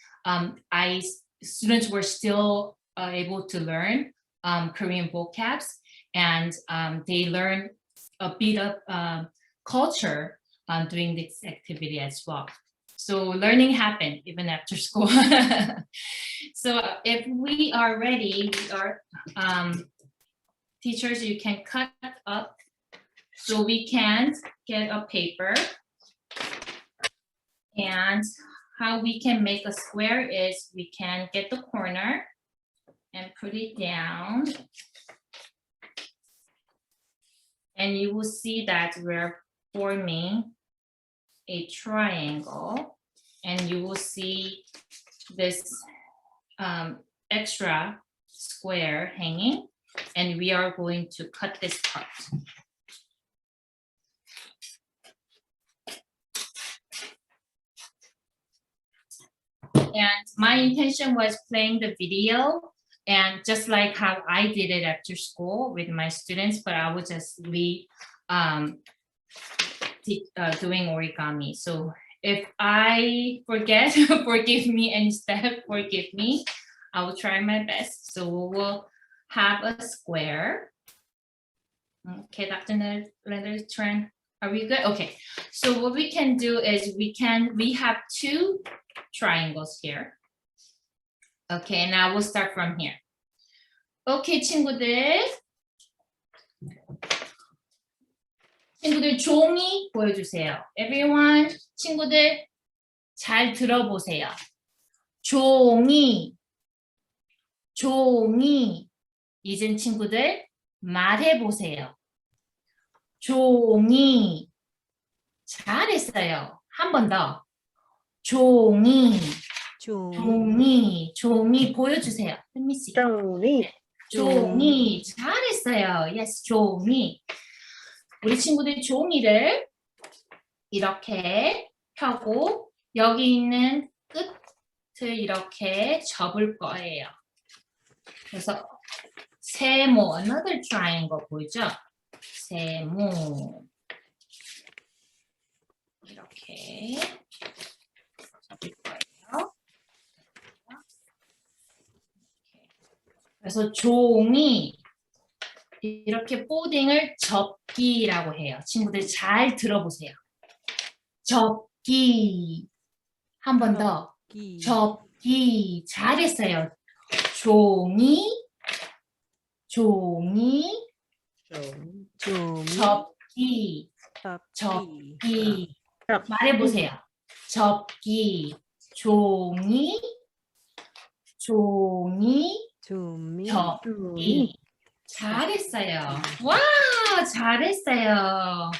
students were still able to learn Korean vocabs, and they learned a bit of culture doing this activity as well. So learning happened even after school. So if we are ready, we are teachers, you can cut up so we can get a paper. And how we can make a square is we can get the corner and put it down. And you will see that we're forming a triangle, and you will see this extra square hanging, and we are going to cut this part. And my intention was playing the video, and just like how I did it after school with my students, but I would just doing origami. So if I forget, forgive me, and Steph, forgive me. I will try my best. So we will have a square. Okay, Dr. Leonard, are we good? Okay, so what we can do is we have two triangles here. Okay, now we'll start from here. Okay, 친구들 종이 보여주세요. Everyone, 친구들 잘 들어보세요. 종이. 이젠 친구들 말해보세요. 종이. 잘했어요. 한 번 더. 종이 보여주세요. Let me see. 종이. 잘했어요. Yes, 종이. 우리 친구들 종이를 이렇게 펴고 여기 있는 끝을 이렇게 접을 거예요. 그래서 세모, another triangle 보이죠? 세모. 이렇게 접을 거예요. 그래서 종이 이렇게 포딩을 접기라고 해요. 친구들 잘 들어보세요. 접기. 한 번 더. 접기. 잘했어요. 종이. 접기. 말해보세요. 접기. 종이. 접기. 잘했어요. 와, 잘했어요.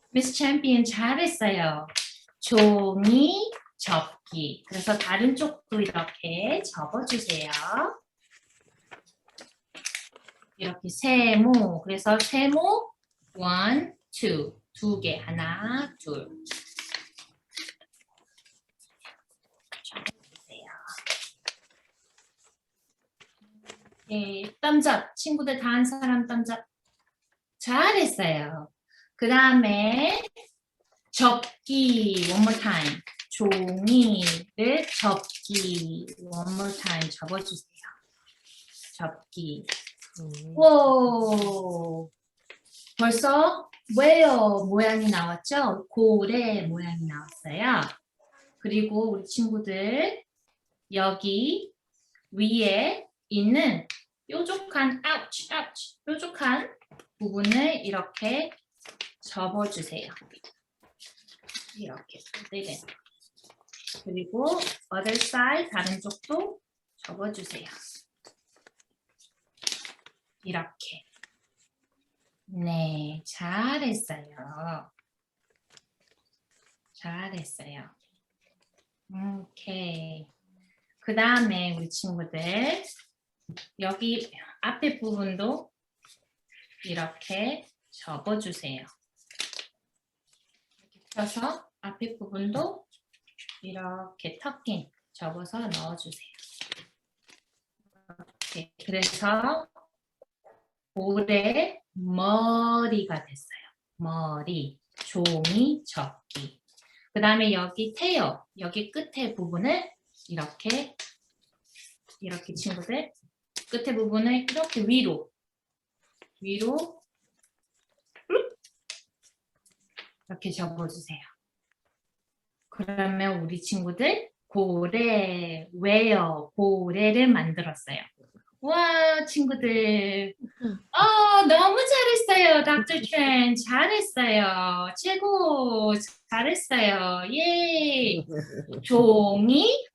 미스 챔피언 잘했어요. 종이, 접기. 그래서 다른 쪽도 이렇게 접어주세요. 이렇게 세모. 그래서 세모 1, 2. 두 개. 하나, 둘. 네, thumbs up. 친구들 다 한 사람 thumbs up. 잘했어요. 그 다음에 접기. One more time. 종이를 접기. One more time. 접어주세요. 접기. 오, 벌써 whale 모양이 나왔죠? 고래 모양이 나왔어요. 그리고 우리 친구들 여기 위에 있는 뾰족한 뾰족한 부분을 이렇게 접어주세요. 이렇게 그리고 other side 다른 쪽도 접어주세요. 이렇게. 네, 잘했어요. 잘했어요. 오케이. 그 다음에 우리 친구들 여기 앞에 부분도 이렇게 접어주세요. 이렇게 펴서 앞에 부분도 이렇게 터킹 접어서 넣어주세요. 이렇게. 그래서 고래 머리가 됐어요. 머리, 종이, 접기. 그 다음에 여기 테일, 여기 끝에 부분을 이렇게 친구들 끝에 부분을 이렇게 위로 이렇게 적어주세요. 그러면 우리 친구들 고래, 왜요, 고래를 만들었어요. 와, 친구들. 너무 잘했어요. 닥터 트렌 잘했어요. 최고 잘했어요. 예. 종이,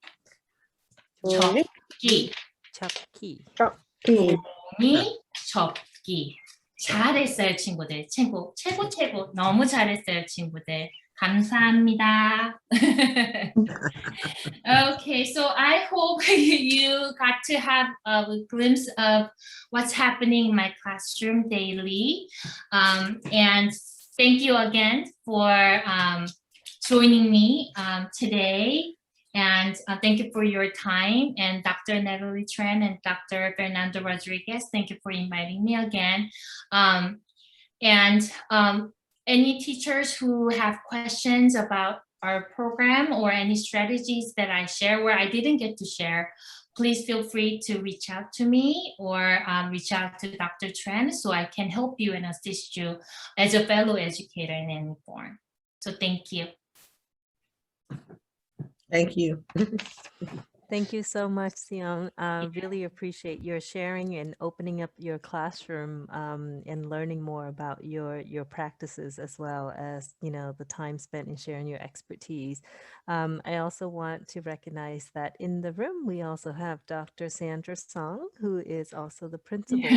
종이, 접기. 접기. 접기. 종이, 접기. 잘했어요, 친구들. 최고. 너무 잘했어요, 친구들. 감사합니다. Okay, so I hope you got to have a glimpse of what's happening in my classroom daily. And thank you again for joining me today. And thank you for your time. And Dr. Natalie Tran and Dr. Fernando Rodriguez, thank you for inviting me again. Any teachers who have questions about our program or any strategies that I share where I didn't get to share, please feel free to reach out to me or reach out to Dr. Tran so I can help you and assist you as a fellow educator in any form. So thank you. Thank you. Thank you so much, Sion. Really appreciate your sharing and opening up your classroom and learning more about your practices as well as, you know, the time spent in sharing your expertise. I also want to recognize that in the room, we also have Dr. Sandra Song, who is also the principal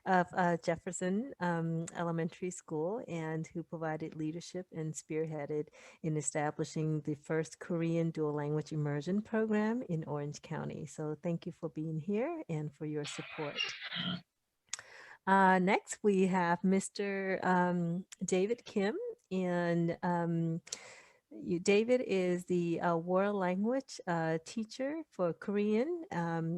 of Jefferson Elementary School and who provided leadership and spearheaded in establishing the first Korean dual language immersion program in Orange County. So thank you for being here and for your support. Next, we have Mr. David Kim, and David is the world language teacher for Korean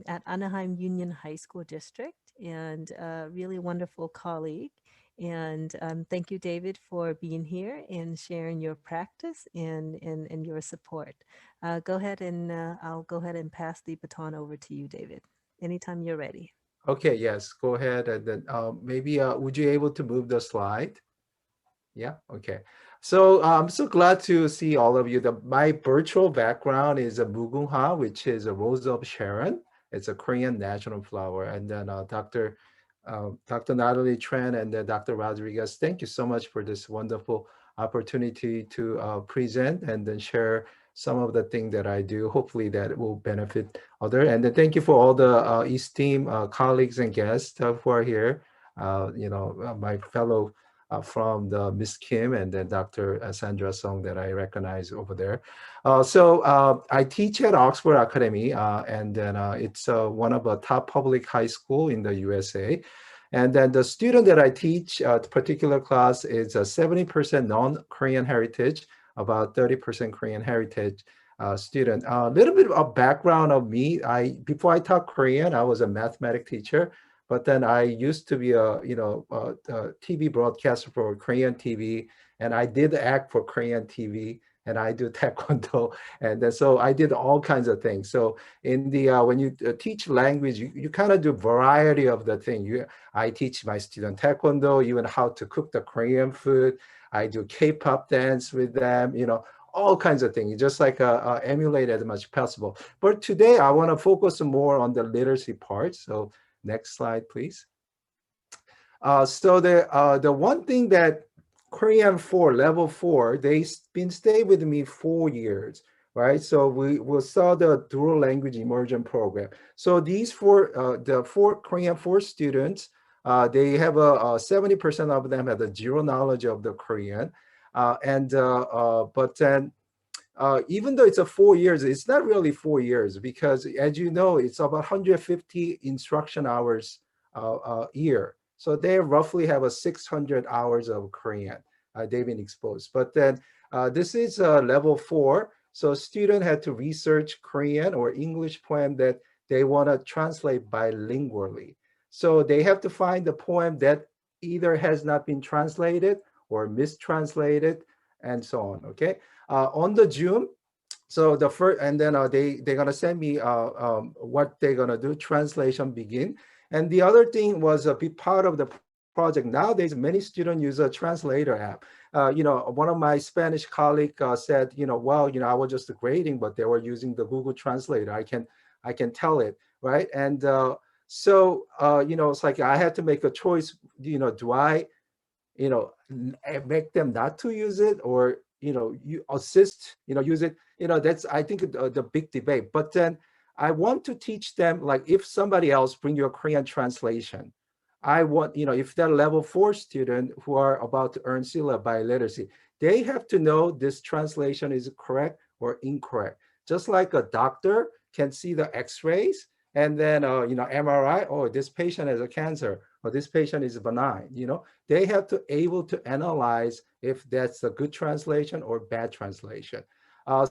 at Anaheim Union High School District, and a really wonderful colleague. And thank you, David, for being here and sharing your practice and your support. Go ahead and I'll go ahead and pass the baton over to you, David, anytime you're ready. Okay, yes, go ahead. And then maybe would you able to move the slide? Yeah, okay. So I'm so glad to see all of you. My virtual background is a mugunha, which is a rose of Sharon. It's a Korean national flower. And then Dr. Natalie Tran and Dr. Rodriguez, thank you so much for this wonderful opportunity to present and then share some of the things that I do. Hopefully that will benefit others. And then thank you for all the esteemed colleagues and guests who are here. My fellow from the Miss Kim and then Dr. Sandra Song that I recognize over there. I teach at Oxford Academy, and then it's one of the top public high school in the USA. And then the student that I teach, the particular class is 70% non-Korean heritage, about 30% Korean heritage student. A little bit of background of me. Before I taught Korean, I was a mathematics teacher. But then I used to be a TV broadcaster for Korean TV, and I did act for Korean TV, and I do taekwondo, and then so I did all kinds of things. So in the when you teach language, you kind of do variety of the thing. I teach my student taekwondo, even how to cook the Korean food. I do K-pop dance with them, all kinds of things, just like emulate as much as possible. But today I want to focus more on the literacy part. So next slide, please. So the one thing that Korean 4, level 4, they've been stay with me 4 years, right? So we saw the dual language immersion program. So these the four Korean 4 students, they have 70% of them have a zero knowledge of the Korean, but then even though it's 4 years, it's not really 4 years because, as you know, it's about 150 instruction hours a year. So they roughly have 600 hours of Korean they've been exposed. But then this is level 4. So student had to research Korean or English poem that they want to translate bilingually. So they have to find the poem that either has not been translated or mistranslated and so on, okay? On the Zoom, so the first, and then they're gonna send me what they're gonna do, translation begin. And the other thing was a big part of the project. Nowadays, many students use a translator app. One of my Spanish colleagues said, well, I was just grading, but they were using the Google Translator. I can tell it, right? And it's like I had to make a choice. Do I, make them not to use it, or you assist, use it? That's, I think, the big debate. But then I want to teach them, like, if somebody else bring you a Korean translation, I want, if they're level 4 student who are about to earn CLA biliteracy, they have to know this translation is correct or incorrect. Just like a doctor can see the x-rays and then, MRI, oh, this patient has a cancer, or this patient is benign, they have to able to analyze if that's a good translation or bad translation. And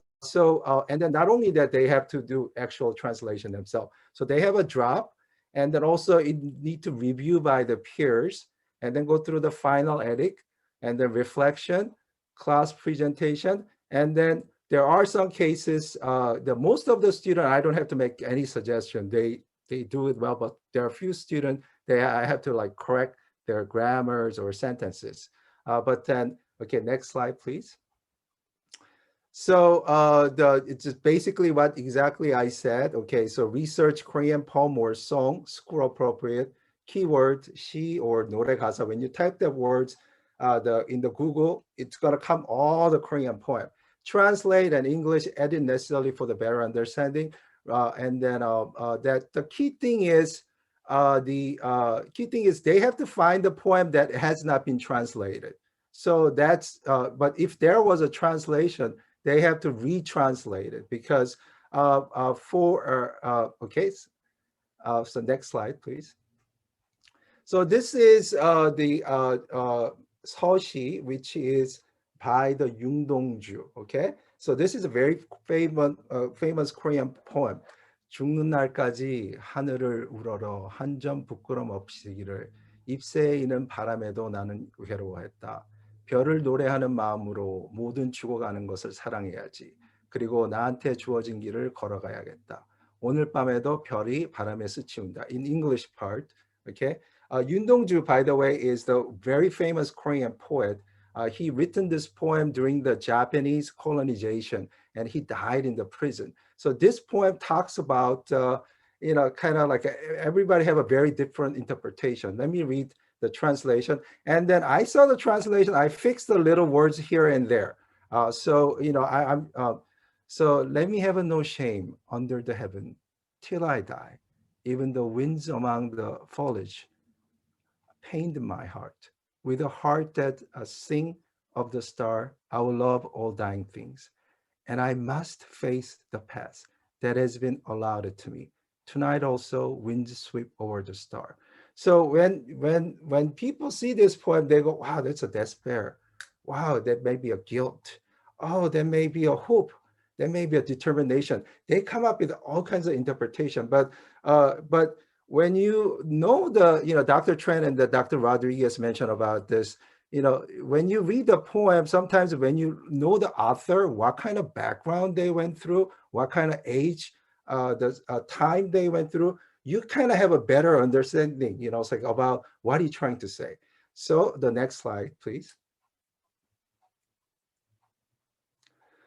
then not only that, they have to do actual translation themselves. So they have a drop, and then also it need to review by the peers, and then go through the final edit, and then reflection, class presentation. And then there are some cases, the most of the students, I don't have to make any suggestion. They do it well, but there are a few students, I have to like correct their grammars or sentences. But then, okay, next slide, please. So it's just basically what exactly I said. Okay, so research Korean poem or song, school appropriate, keyword, 시 or 노래 가사. When you type the words in the Google, it's gonna come all the Korean poem. Translate and English edit necessarily for the better understanding. And then that the key thing is they have to find the poem that has not been translated. So that's but if there was a translation, they have to retranslate it, because okay. So next slide, please. So this is the 서시, which is by the Yoon Dong-ju. Okay, so this is a very famous Korean poem. 죽는 날까지 하늘을 우러러 한 점 부끄럼 없이기를, 잎새에 이는 바람에도 나는 괴로워했다. 별을 노래하는 마음으로 모든 죽어가는 것을 사랑해야지. 그리고 나한테 주어진 길을 걸어가야겠다. 오늘 밤에도 별이 바람에 스치운다. In English part, okay. Yoon Dong-ju, by the way, is the very famous Korean poet. He written this poem during the Japanese colonization, and he died in the prison. So this poem talks about, kind of like everybody have a very different interpretation. Let me read the translation. And then I saw the translation, I fixed the little words here and there. So let me have no shame under the heaven till I die. Even the winds among the foliage pained my heart. With a heart that sing of the star, I will love all dying things. And I must face the past that has been allotted to me. Tonight also winds sweep over the star. So when people see this poem, they go, wow, that's a despair. Wow, that may be a guilt. Oh, there may be a hope. There may be a determination. They come up with all kinds of interpretation. But when you know Dr. Tran and Dr. Rodriguez mentioned about this, when you read the poem, sometimes when you know the author, what kind of background they went through, what kind of age, the time they went through, you kind of have a better understanding, it's like about what he's trying to say. So the next slide, please.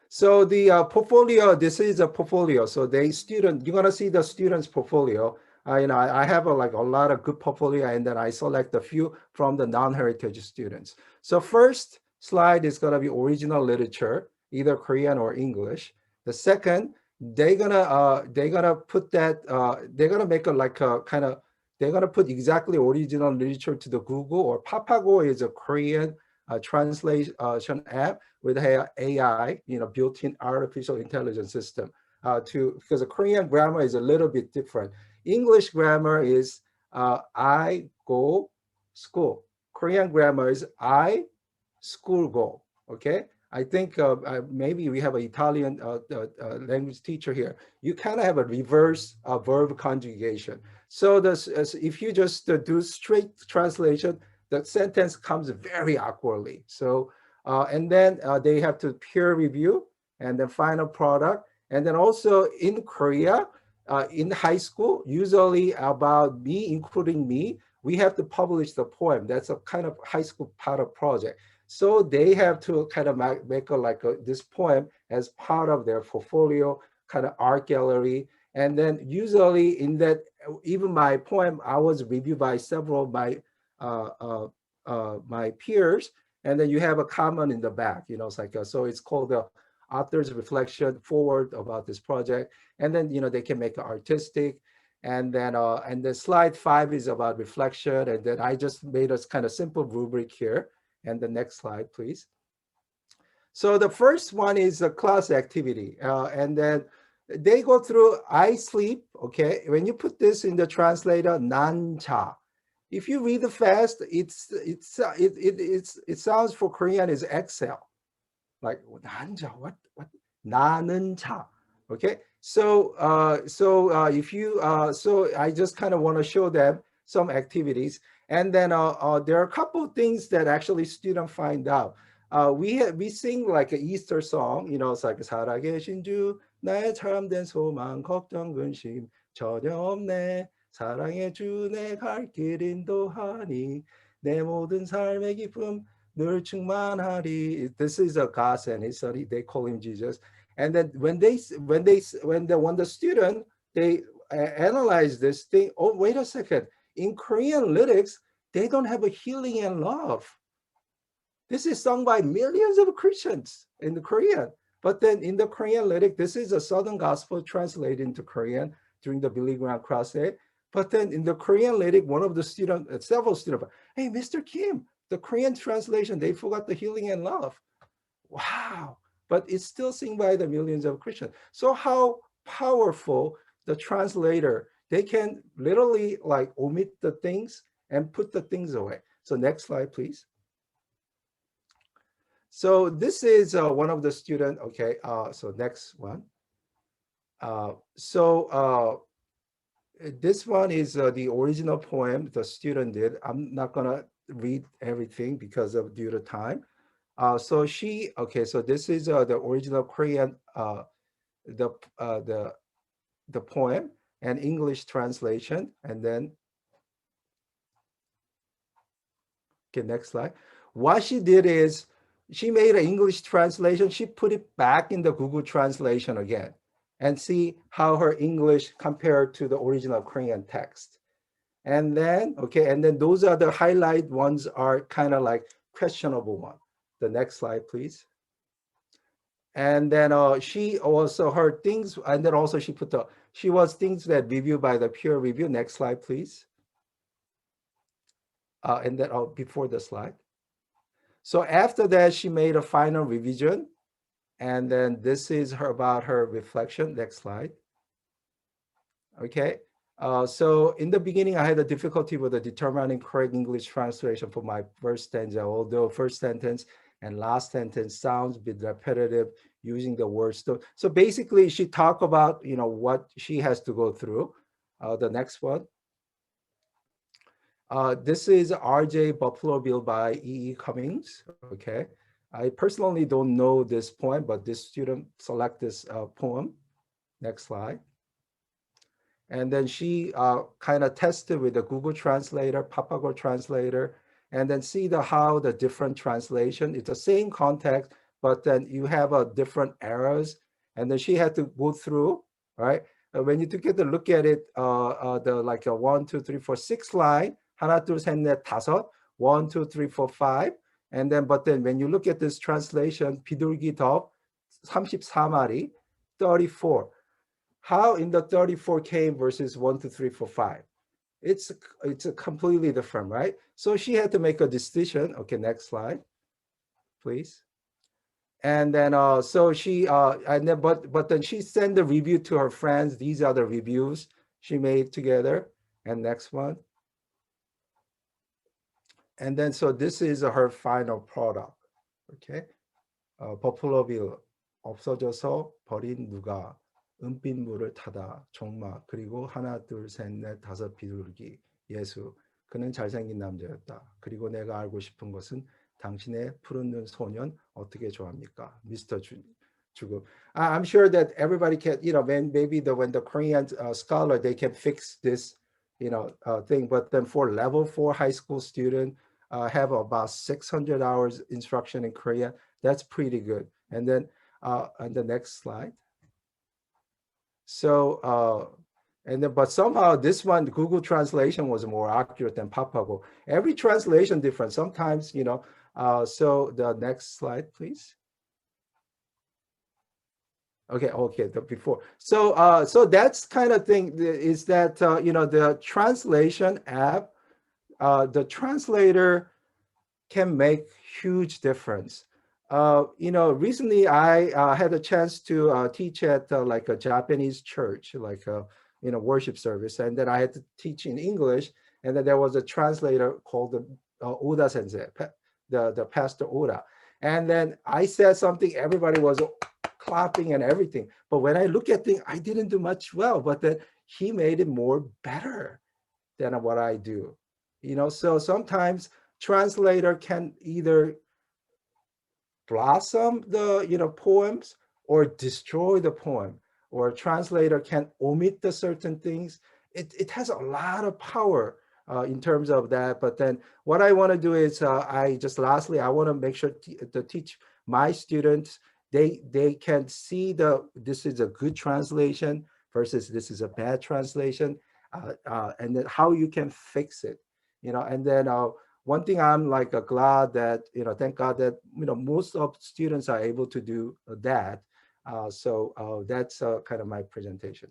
So the portfolio, this is a portfolio. So you're gonna see the student's portfolio. I have a lot of good portfolio, and then I select a few from the non-heritage students. So first slide is gonna be original literature, either Korean or English. The second, they're gonna put that, they're gonna make they're gonna put exactly original literature to the Google, or Papago is a Korean translation app with AI, built-in artificial intelligence system, because the Korean grammar is a little bit different. English grammar is I go school. Korean grammar is I school go. Okay, I think maybe we have an Italian language teacher here. You kind of have a reverse verb conjugation. So if you just do straight translation, the sentence comes very awkwardly. So and then they have to peer review, and then final product. And then also in Korea, in high school, usually about me, including me, we have to publish the poem. That's a kind of high school pilot project. So they have to kind of make this poem as part of their portfolio, kind of art gallery. And then usually in that, even my poem, I was reviewed by several of my peers. And then you have a comment in the back, it's like, so it's called the author's reflection forward about this project. And then, they can make it artistic. And then slide 5 is about reflection. And then I just made a kind of simple rubric here. And the next slide, please. So the first one is a class activity. And then they go through I sleep, okay? When you put this in the translator, 난자. If you read it fast, it sounds for Korean is exhale. Like 난자, what? 나는 자. Okay? So I just kind of want to show them some activities. And then there are a couple of things that actually students find out. We sing like an Easter song, it's like 살아계신 주 나의 참된 소망 걱정 근심 전혀 없네 사랑의 주 내 갈 길 인도하니 내 모든 삶의 기쁨 늘 충만하리. This is a God and his son, they call him Jesus. And then when the student they analyze this thing, oh wait a second, in Korean lyrics they don't have a healing and love. This is sung by millions of Christians in the Korean, but then in the Korean lyric, this is a Southern Gospel translated into Korean during the Bilingual crusade. But then in the Korean lyric, one of the students, several students, hey, Mr. Kim, the Korean translation, they forgot the healing and love. Wow. But it's still sung by the millions of Christians. So how powerful the translator, they can literally like omit the things and put the things away. So next slide, please. So this is one of the students, okay, so next one. This one is the original poem the student did. I'm not gonna read everything because of due to time. So this is the original Korean, the poem and English translation, and then, okay, next slide. What she did is she made an English translation. She put it back in the Google translation again and see how her English compared to the original Korean text. And then, okay, and then those are the highlight ones are kind of like questionable one. The next slide, please. And then she also heard things, and then also she was things that reviewed by the peer review. Next slide, please. And then before the slide. So after that, she made a final revision. And then this is about her reflection. Next slide. Okay. So in the beginning, I had a difficulty with the determining correct English translation for my first stanza, although first sentence and last sentence sounds a bit repetitive using the words. So basically, she talked about, what she has to go through. The next one. This is RJ Buffalo Bill by E.E. Cummings. Okay. I personally don't know this poem, but this student select this poem. Next slide. And then she kind of tested with the Google Translator, Papago Translator, and then see how the different translation, it's the same context, but then you have a different errors. And then she had to go through, right? When you get a look at it, the like a 1, 2, 3, 4, 6 line, 하나, 둘, 셋, 넷, 다섯, 1, 2, 3, 4, 5. And then, but then when you look at this translation, 비둘기 덕 34마리, 34. How in the 34 came versus 1, 2, 3, 4, 5? It's a completely different, right? So she had to make a decision. Okay, next slide, please. And then so she and then but then she sent the review to her friends. These are the reviews she made together. And next one. And then so this is her final product. Okay. 버플러 빌 없어져서 버린 누가 은빛 물을 타다 종마 그리고 하나 둘 셋 넷 다섯 비둘기 예수 그는 잘생긴 남자였다. 그리고 내가 알고 싶은 것은 당신의 푸른 눈 소년 어떻게 좋아합니까? Mr. 주급. I'm sure that everybody can, when the Korean scholar, they can fix this thing. But then for level 4 high school student, have about 600 hours instruction in Korea. That's pretty good. And then on the next slide. So, and then, but somehow this one, Google Translation was more accurate than Papago. Every translation different. Sometimes, so the next slide, please. Okay, the before. So that's kind of thing is that, the translation app, the translator can make huge difference. Recently I had a chance to teach at like a Japanese church, like a worship service, and then I had to teach in English, and then there was a translator called the Oda Sensei, the Pastor Oda, and then I said something, everybody was clapping and everything, but when I look at things, I didn't do much well, but then he made it more better than what I do. So sometimes translator can either blossom the poems or destroy the poem, or a translator can omit the certain things. It has a lot of power in terms of that. But then what I want to do is lastly I want to make sure to teach my students, they can see this is a good translation versus this is a bad translation, and then how you can fix it, and then one thing I'm like glad that, thank God that, most of students are able to do that. So that's kind of my presentation.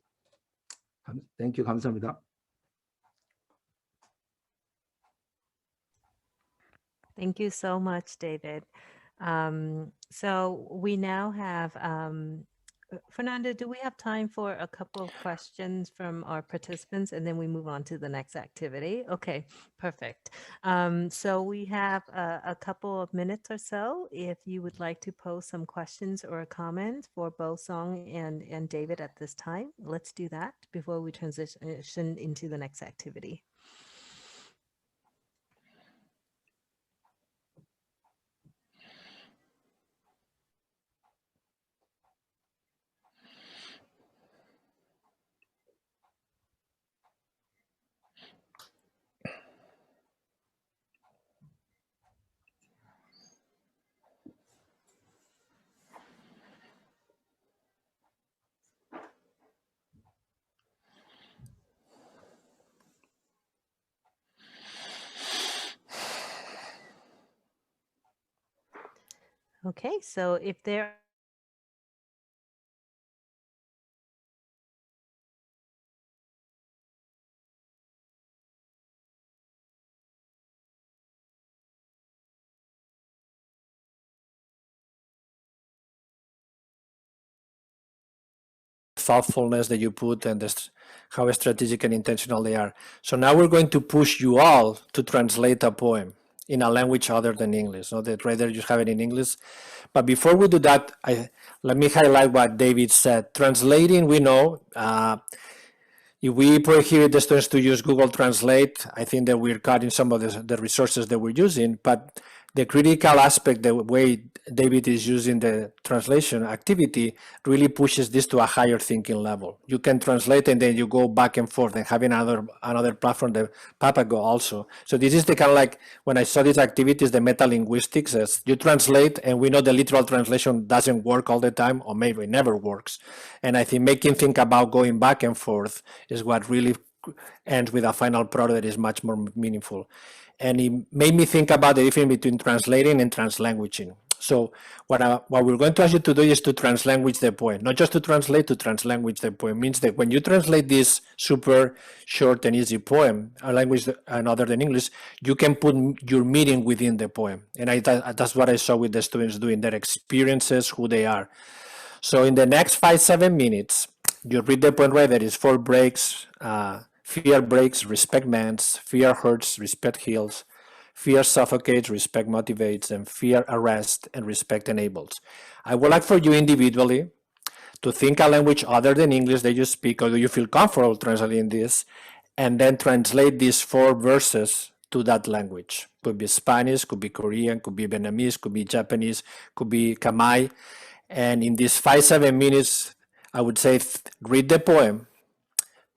Thank you. 감사합니다. Thank you so much, David. So we now have, Fernanda, do we have time for a couple of questions from our participants, and then we move on to the next activity? Okay, perfect. So we have a couple of minutes or so. If you would like to pose some questions or a comment for both Song and David at this time, let's do that before we transition into the next activity. Okay, so if there thoughtfulness that you put and how strategic and intentional they are. So now we're going to push you all to translate a poem in a language other than English, so that rather you have it in English. But before we do that, let me highlight what David said. Translating, we know, if we prohibit the students to use Google Translate, I think that we're cutting some of the resources that we're using, but the critical aspect, the way David is using the translation activity really pushes this to a higher thinking level. You can translate and then you go back and forth, and having another platform, the Papago also. So this is the kind of like, when I saw these activities, the meta-linguistics, as you translate, and we know the literal translation doesn't work all the time, or maybe it never works. And I think making think about going back and forth is what really ends with a final product that is much more meaningful. And it made me think about the difference between translating and translanguaging. So what we're going to ask you to do is to translanguage the poem, not just to translate, to translanguage the poem. It means that when you translate this super short and easy poem, a language other than English, you can put your meaning within the poem. And that's what I saw with the students doing, their experiences, who they are. So in the next 5-7 minutes, you read the poem right. There is 4 breaks. Fear breaks, respect mends. Fear hurts, respect heals. Fear suffocates, respect motivates. And fear arrests, and respect enables. I would like for you individually to think a language other than English that you speak, or you feel comfortable translating this, and then translate these 4 verses to that language. Could be Spanish, could be Korean, could be Vietnamese, could be Japanese, could be Khmer. And in these 5-7 minutes, I would say read the poem,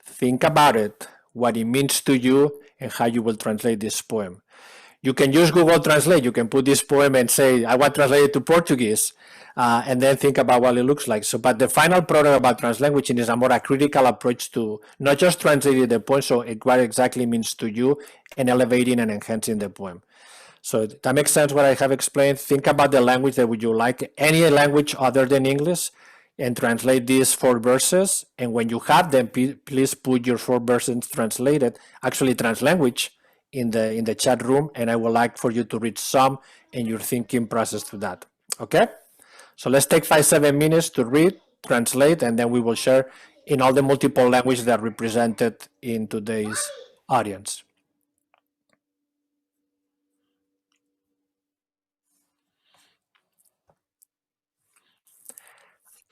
think about it, what it means to you, and how you will translate this poem. You can use Google Translate. You can put this poem and say, I want to translate it to Portuguese, and then think about what it looks like. So, but the final product about translanguaging is a more a critical approach to not just translating the poem, so what exactly means to you, and elevating and enhancing the poem. So that makes sense what I have explained. Think about the language that would you like, any language other than English, and translate these 4 verses. And when you have them, please put your 4 verses translated, actually translanguage, in the chat room, and I would like for you to read some and your thinking process to that. Okay? So let's take 5-7 minutes to read, translate, and then we will share in all the multiple languages that are represented in today's audience.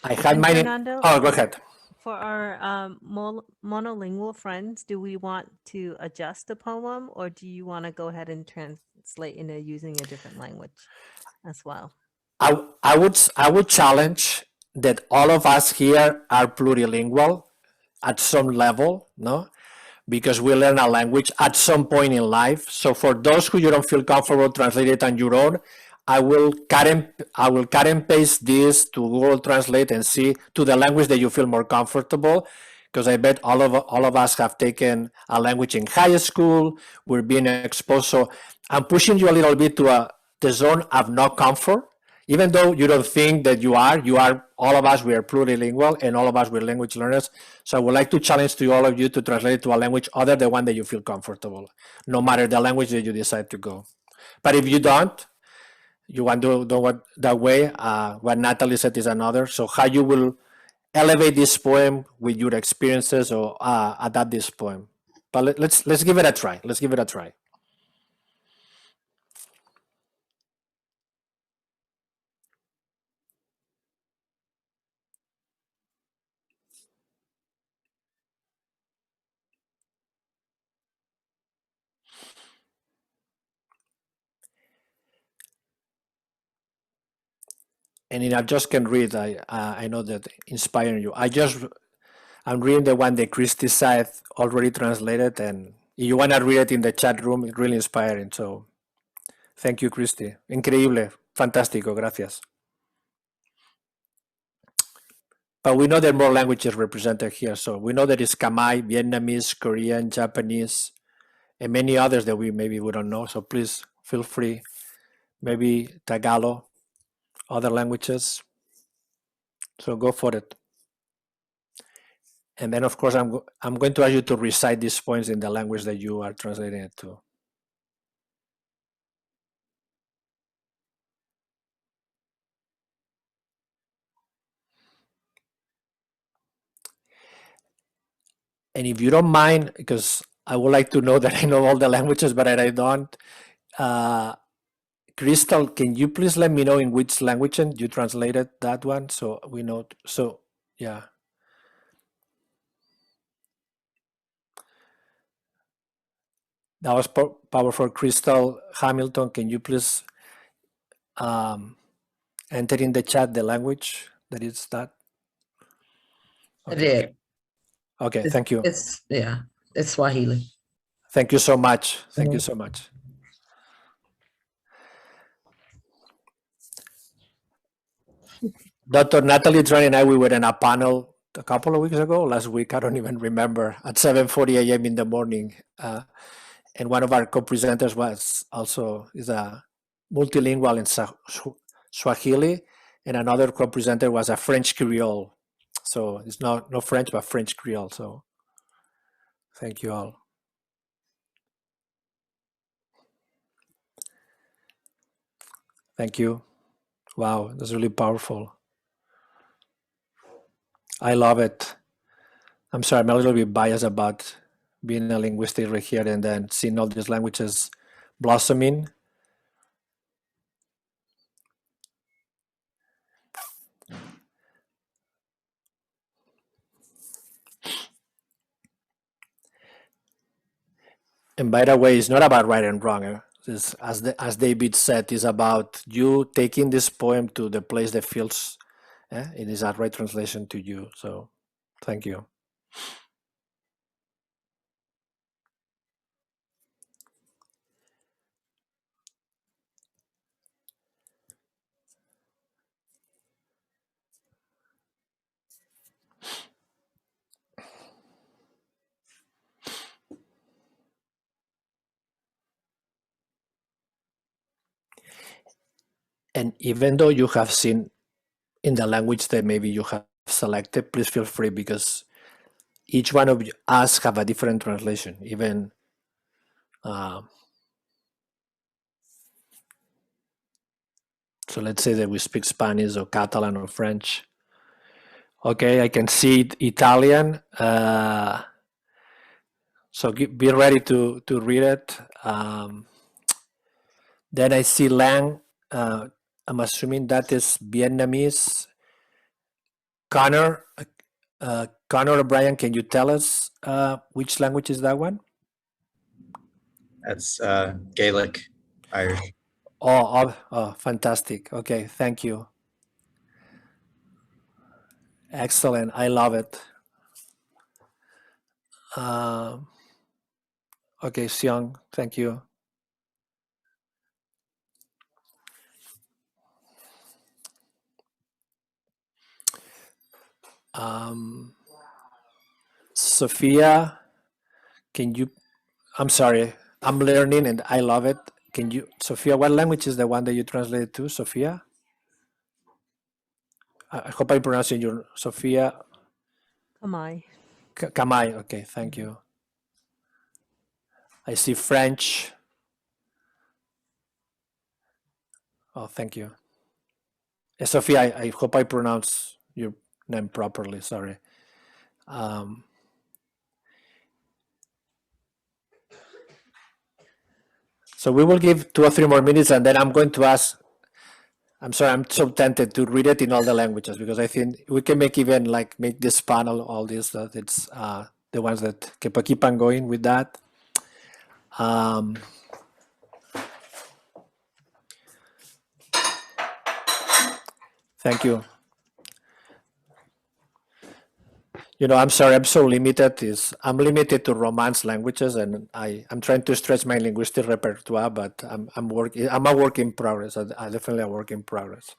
I had And mine. Fernando, Oh, go ahead. for our monolingual friends, do we want to adjust the poem, or do you want to go ahead and translate into using a different language as well? I would challenge that all of us here are plurilingual at some level, no? Because we learn a language at some point in life. So for those who you don't feel comfortable translate it on your own, I will cut and paste this to Google Translate and see to the language that you feel more comfortable. Because I bet all of us have taken a language in high school. We're being exposed. So I'm pushing you a little bit to the zone of no comfort. Even though you don't think that you are, all of us, we are plurilingual, and all of us, we're language learners. So I would like to challenge to all of you to translate to a language other than one that you feel comfortable, no matter the language that you decide to go. But if you don't, you want to do it that way, what Natalie said is another. So how you will elevate this poem with your experiences or adapt this poem. But let's give it a try. Let's give it a try. And I just can read. I know that inspiring you. I'm reading the one that Christy said already translated, and if you want to read it in the chat room, it's really inspiring. So thank you, Christy. Increíble, fantástico, gracias. But we know there are more languages represented here. So we know there is Khmer, Vietnamese, Korean, Japanese, and many others that we don't know. So please feel free. Maybe Tagalog, other languages. So go for it. And then, of course, I'm going to ask you to recite these points in the language that you are translating it to. And if you don't mind, because I would like to know that I know all the languages, but I don't. Crystal, can you please let me know in which language you translated that one, so we know? So, yeah. That was powerful. Crystal Hamilton, can you please enter in the chat the language that is that? I did. Okay, thank you. It's Swahili. Thank you so much. Thank you so much. Dr. Natalie Dran and I, we were in a panel a couple of weeks ago, last week, I don't even remember, at 7:40 a.m. in the morning. And one of our co-presenters is a multilingual in Swahili, and another co-presenter was a French Creole. So it's not French, but French Creole. So thank you all. Thank you. Wow, that's really powerful. I love it. I'm sorry, I'm a little bit biased about being a linguistic right here and then seeing all these languages blossoming. And by the way, it's not about right and wrong. As David said, it's about you taking this poem to the place that feels it is a right translation to you. So thank you. And even though you have seen in the language that maybe you have selected, please feel free, because each one of us have a different translation. Even so let's say that we speak Spanish or Catalan or French. Okay, I can see Italian. So be ready to read it. Then I see Lang. I'm assuming that is Vietnamese. Connor or Brian, can you tell us which language is that one? That's Gaelic, Irish. Oh, fantastic. Okay, thank you. Excellent. I love it. Okay, Xiong, thank you. Sophia, can you, I'm sorry, I'm learning and I love it. Can you, Sophia, what language is the one that you translated to, Sophia? I hope I'm pronouncing your, Sophia. Kamai. Kamai, okay, thank you. I see French. Oh, thank you. Sophia, I hope I pronounce your name properly, sorry. So we will give 2 or 3 more minutes, and then I'm going to ask, I'm sorry, I'm so tempted to read it in all the languages, because I think we can make even like make this panel, all this, that it's the ones that keep on going with that. Thank you. You know, I'm sorry, I'm so limited. I'm limited to Romance languages, and I'm trying to stretch my linguistic repertoire, but I'm a work in progress. I definitely a work in progress.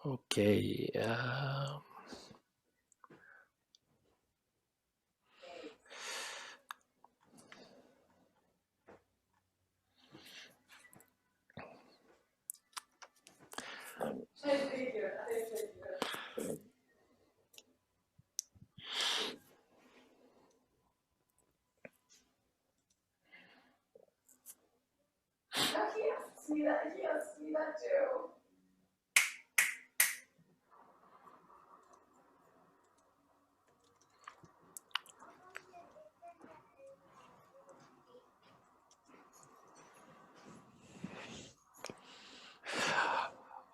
Okay.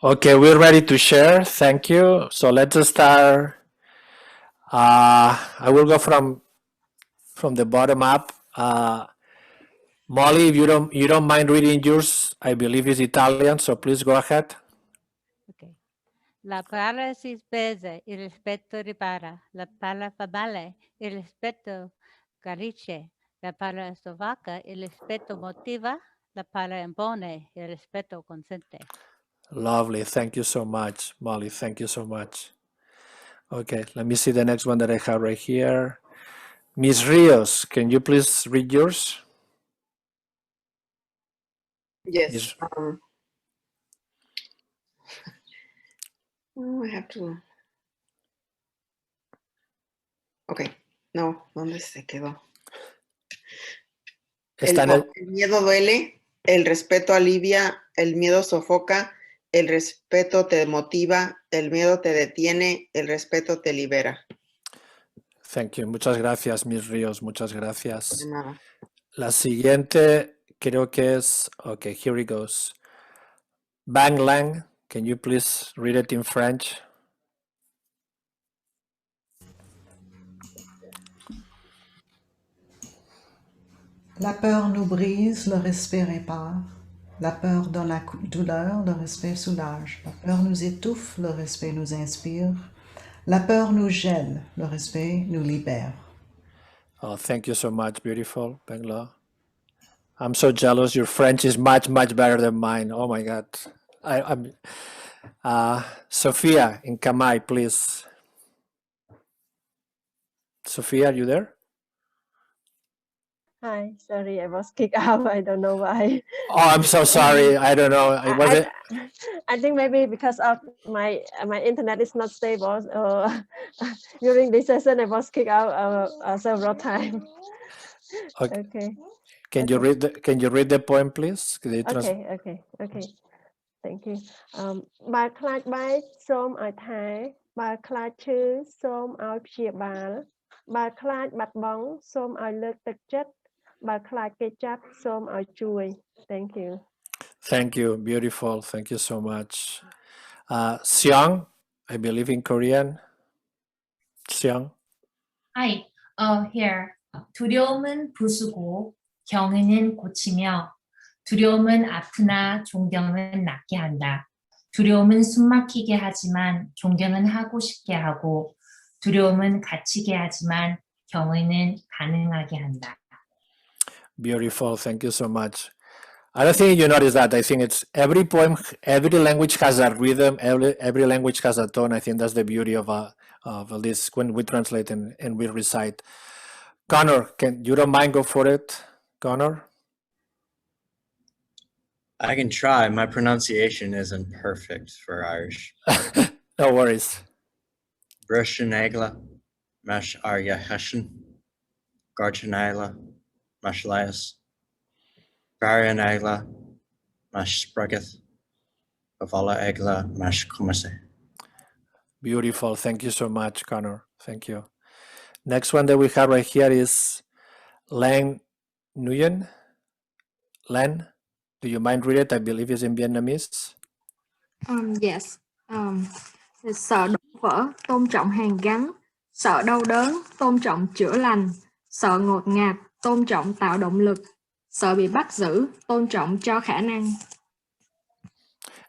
Okay, we're ready to share. Thank you. So let's start. I will go from the bottom up. Molly, if you don't mind reading yours, I believe is Italian, so please go ahead. Okay. La parola si spese, il rispetto ripara. La parola fa male, il rispetto carisce. La parola sovacca, il rispetto motiva. La parola impone, il rispetto consente. Lovely. Thank you so much, Molly. Thank you so much. Okay, let me see the next one that I have right here. Miss Rios, can you please read yours? Yes. Oh, I have to. Okay. No, ¿dónde se quedó? El miedo duele, el respeto alivia, el miedo sofoca, el respeto te motiva, el miedo te detiene, el respeto te libera. Thank you. Muchas gracias, Miss Rios. Muchas gracias. De nada. La siguiente creo que es, okay, here it goes. Bang Lang, can you please read it in French? La peur nous brise, le respect répare. La peur donne la douleur, le respect soulage. La peur nous étouffe, le respect nous inspire. La peur nous gèle, le respect nous libère. Oh, thank you so much. Beautiful, Bangla. I'm so jealous. Your French is much, much better than mine. Oh my God. I'm Sophia in Kamai, please. Sophia, are you there? Hi, sorry, I was kicked out. I don't know why. Oh, I'm so sorry. I don't know. It wasn't. I think maybe because of my internet is not stable. So during this session, I was kicked out several times. Okay. Okay. Can you read the poem, please? Okay. Thank you. បើខ្លាចបែកសូមឲ្យថែបើខ្លាចឈឺសូមឲ្យព្យាបាលបើខ្លាចបាត់បង់សូមឲ្យលើកទឹកចិត្តបើខ្លាចគេចាប់សូមឲ្យជួយ Thank you. Thank you. Beautiful. Thank you so much. Seong, I believe in Korean. Seong. Hi, here. 두려움은 부수고 경은은 고치며 두려움은 아프나 존경은 낫게 한다. 두려움은 숨막히게 하지만 존경은 하고 싶게 하고 두려움은 갇히게 하지만 경은은 가능하게 한다. Beautiful. Thank you so much. I don't think you notice that. I think it's every poem, every language has a rhythm, every language has a tone. I think that's the beauty of this when we translate and we recite. Connor, you don't mind go for it, Connor? I can try. My pronunciation isn't perfect for Irish. No worries. Brushanagla, Mash Arya Hession, Garchanagla, Mash Lias, Varianagla, Mash Sprugeth, Avala Egla, Mash Kumase. Beautiful. Thank you so much, Connor. Thank you. Next one that we have right here is Len Nguyen. Len, do you mind read it? I believe it's in Vietnamese. Yes. Sợ đổ vỡ, tôn trọng hàn gắn. Sợ đau đớn, tôn trọng chữa lành. Sợ ngột ngạt, tôn trọng tạo động lực. Sợ bị bắt giữ, tôn trọng cho khả năng.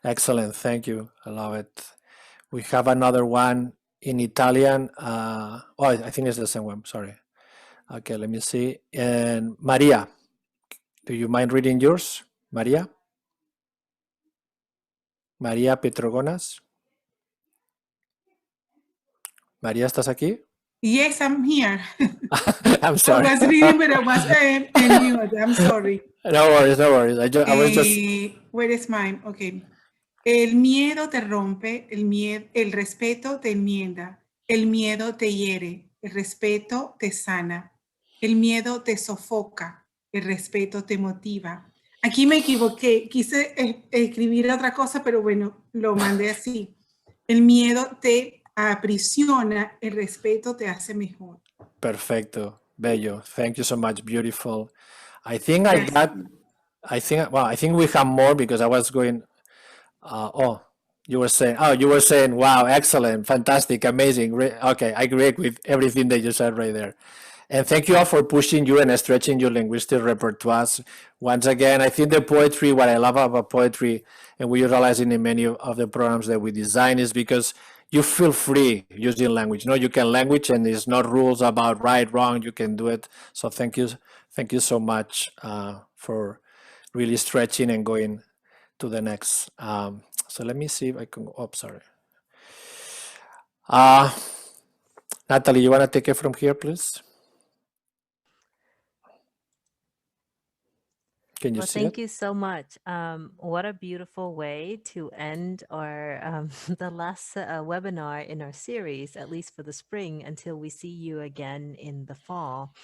Excellent. Thank you. I love it. We have another one in Italian. I think it's the same one. Sorry. Okay, let me see. And Maria, do you mind reading yours? Maria? María Petrogonas. María, ¿estás aquí? Yes, I'm here. I'm sorry. I was reading, but I was in mute. I'm sorry. No worries, no worries. I was just... Where is mine? Okay. El miedo te rompe, el respeto te enmienda, el miedo te hiere, el respeto te sana, el miedo te sofoca, el respeto te motiva. Aquí me equivoqué, quise escribir otra cosa, pero bueno, lo mandé así. El miedo te aprisiona, el respeto te hace mejor. Perfecto. Bello. Thank you so much. Beautiful. I think I think we have more because I was going... you were saying, wow, excellent, fantastic, amazing. Okay, I agree with everything that you said right there. And thank you all for pushing you and stretching your linguistic repertoire. Once again, I think the poetry, what I love about poetry, and we realize in many of the programs that we design, is because you feel free using language. You can language and there's no rules about right, wrong, you can do it. So thank you so much for really stretching and going to the next. So let me see if I can, sorry. Natalie, you want to take it from here, please? Can you see Thank it? you so much. What a beautiful way to end our the last webinar in our series, at least for the spring, until we see you again in the fall.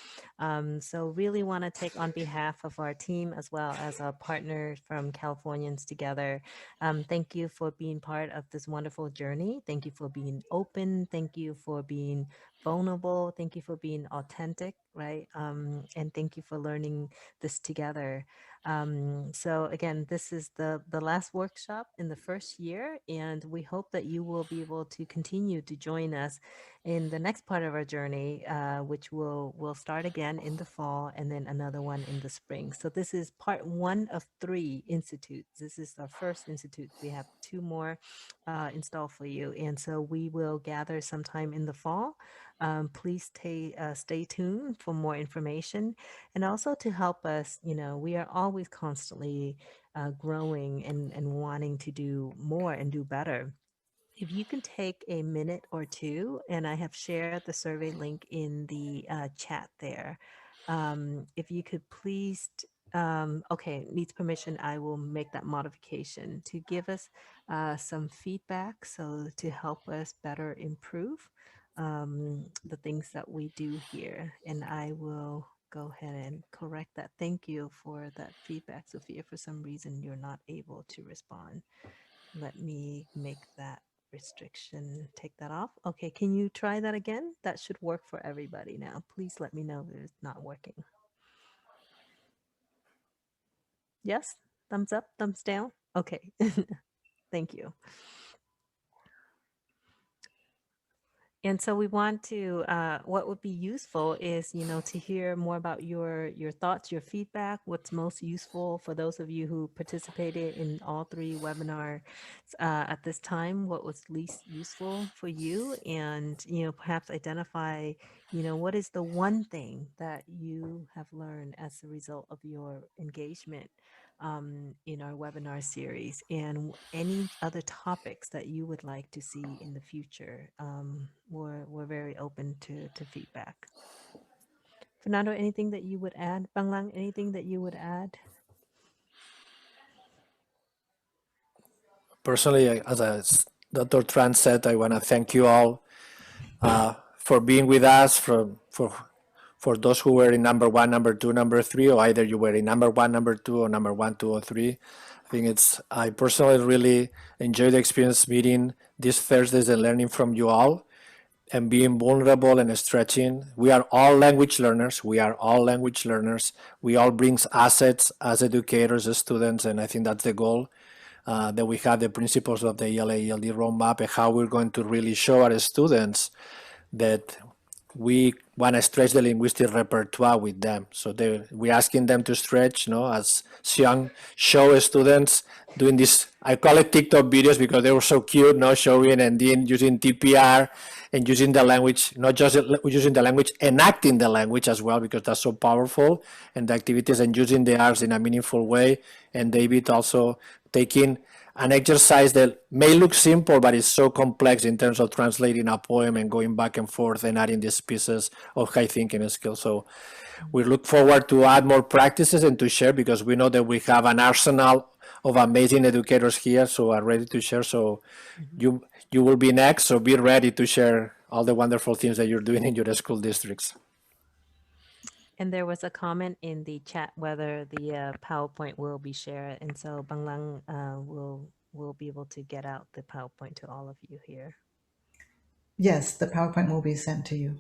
So really want to take on behalf of our team as well as our partners from Californians Together. Thank you for being part of this wonderful journey. Thank you for being open. Thank you for being vulnerable. Thank you for being authentic, right? And thank you for learning this together. So again, this is the last workshop in the first year, and we hope that you will be able to continue to join us in the next part of our journey, which will start again in the fall and then another one in the spring. So this is part 1 of 3 institutes. This is our first institute. We have 2 more installed for you. And so we will gather sometime in the fall Please stay tuned for more information, and also to help us. We are always constantly growing and wanting to do more and do better. If you can take a minute or two, and I have shared the survey link in the chat there. If you could please, okay, needs permission, I will make that modification to give us some feedback so to help us better improve the things that we do here. And I will go ahead and correct that. Thank you for that feedback, Sophia. For some reason, you're not able to respond. Let me make that restriction, take that off. Okay, can you try that again? That should work for everybody now. Please let me know if it's not working. Yes? Thumbs up, thumbs down? Okay. Thank you. And so we want to, what would be useful is, to hear more about your thoughts, your feedback, what's most useful for those of you who participated in all 3 webinars at this time, what was least useful for you, and, perhaps identify, what is the one thing that you have learned as a result of your engagement in our webinar series, and any other topics that you would like to see in the future. We're very open to feedback. Fernando, anything that you would add? Banglang, anything that you would add? Personally, as Dr. Tran said, I want to thank you all for being with us, for those who were in number 1, number 2, number 3, or either you were in number 1, number 2, or number 1, 2, or 3. I personally really enjoyed the experience meeting these Thursdays and learning from you all and being vulnerable and stretching. We are all language learners. We all bring assets as educators, as students, and I think that's the goal. That we have the principles of the ELA-ELD roadmap and how we're going to really show our students that we want to stretch the linguistic repertoire with them. So we're asking them to stretch, as Xiang show students doing this, I call it TikTok videos because they were so cute, showing and then using TPR and using the language, not just using the language, enacting the language as well, because that's so powerful, and the activities and using the arts in a meaningful way. And David also taking an exercise that may look simple, but is so complex in terms of translating a poem and going back and forth and adding these pieces of high thinking skills. So we look forward to add more practices and to share, because we know that we have an arsenal of amazing educators here, so are ready to share. So you will be next, so be ready to share all the wonderful things that you're doing in your school districts. And there was a comment in the chat whether the PowerPoint will be shared, and so Banglang will be able to get out the PowerPoint to all of you here. Yes, the PowerPoint will be sent to you.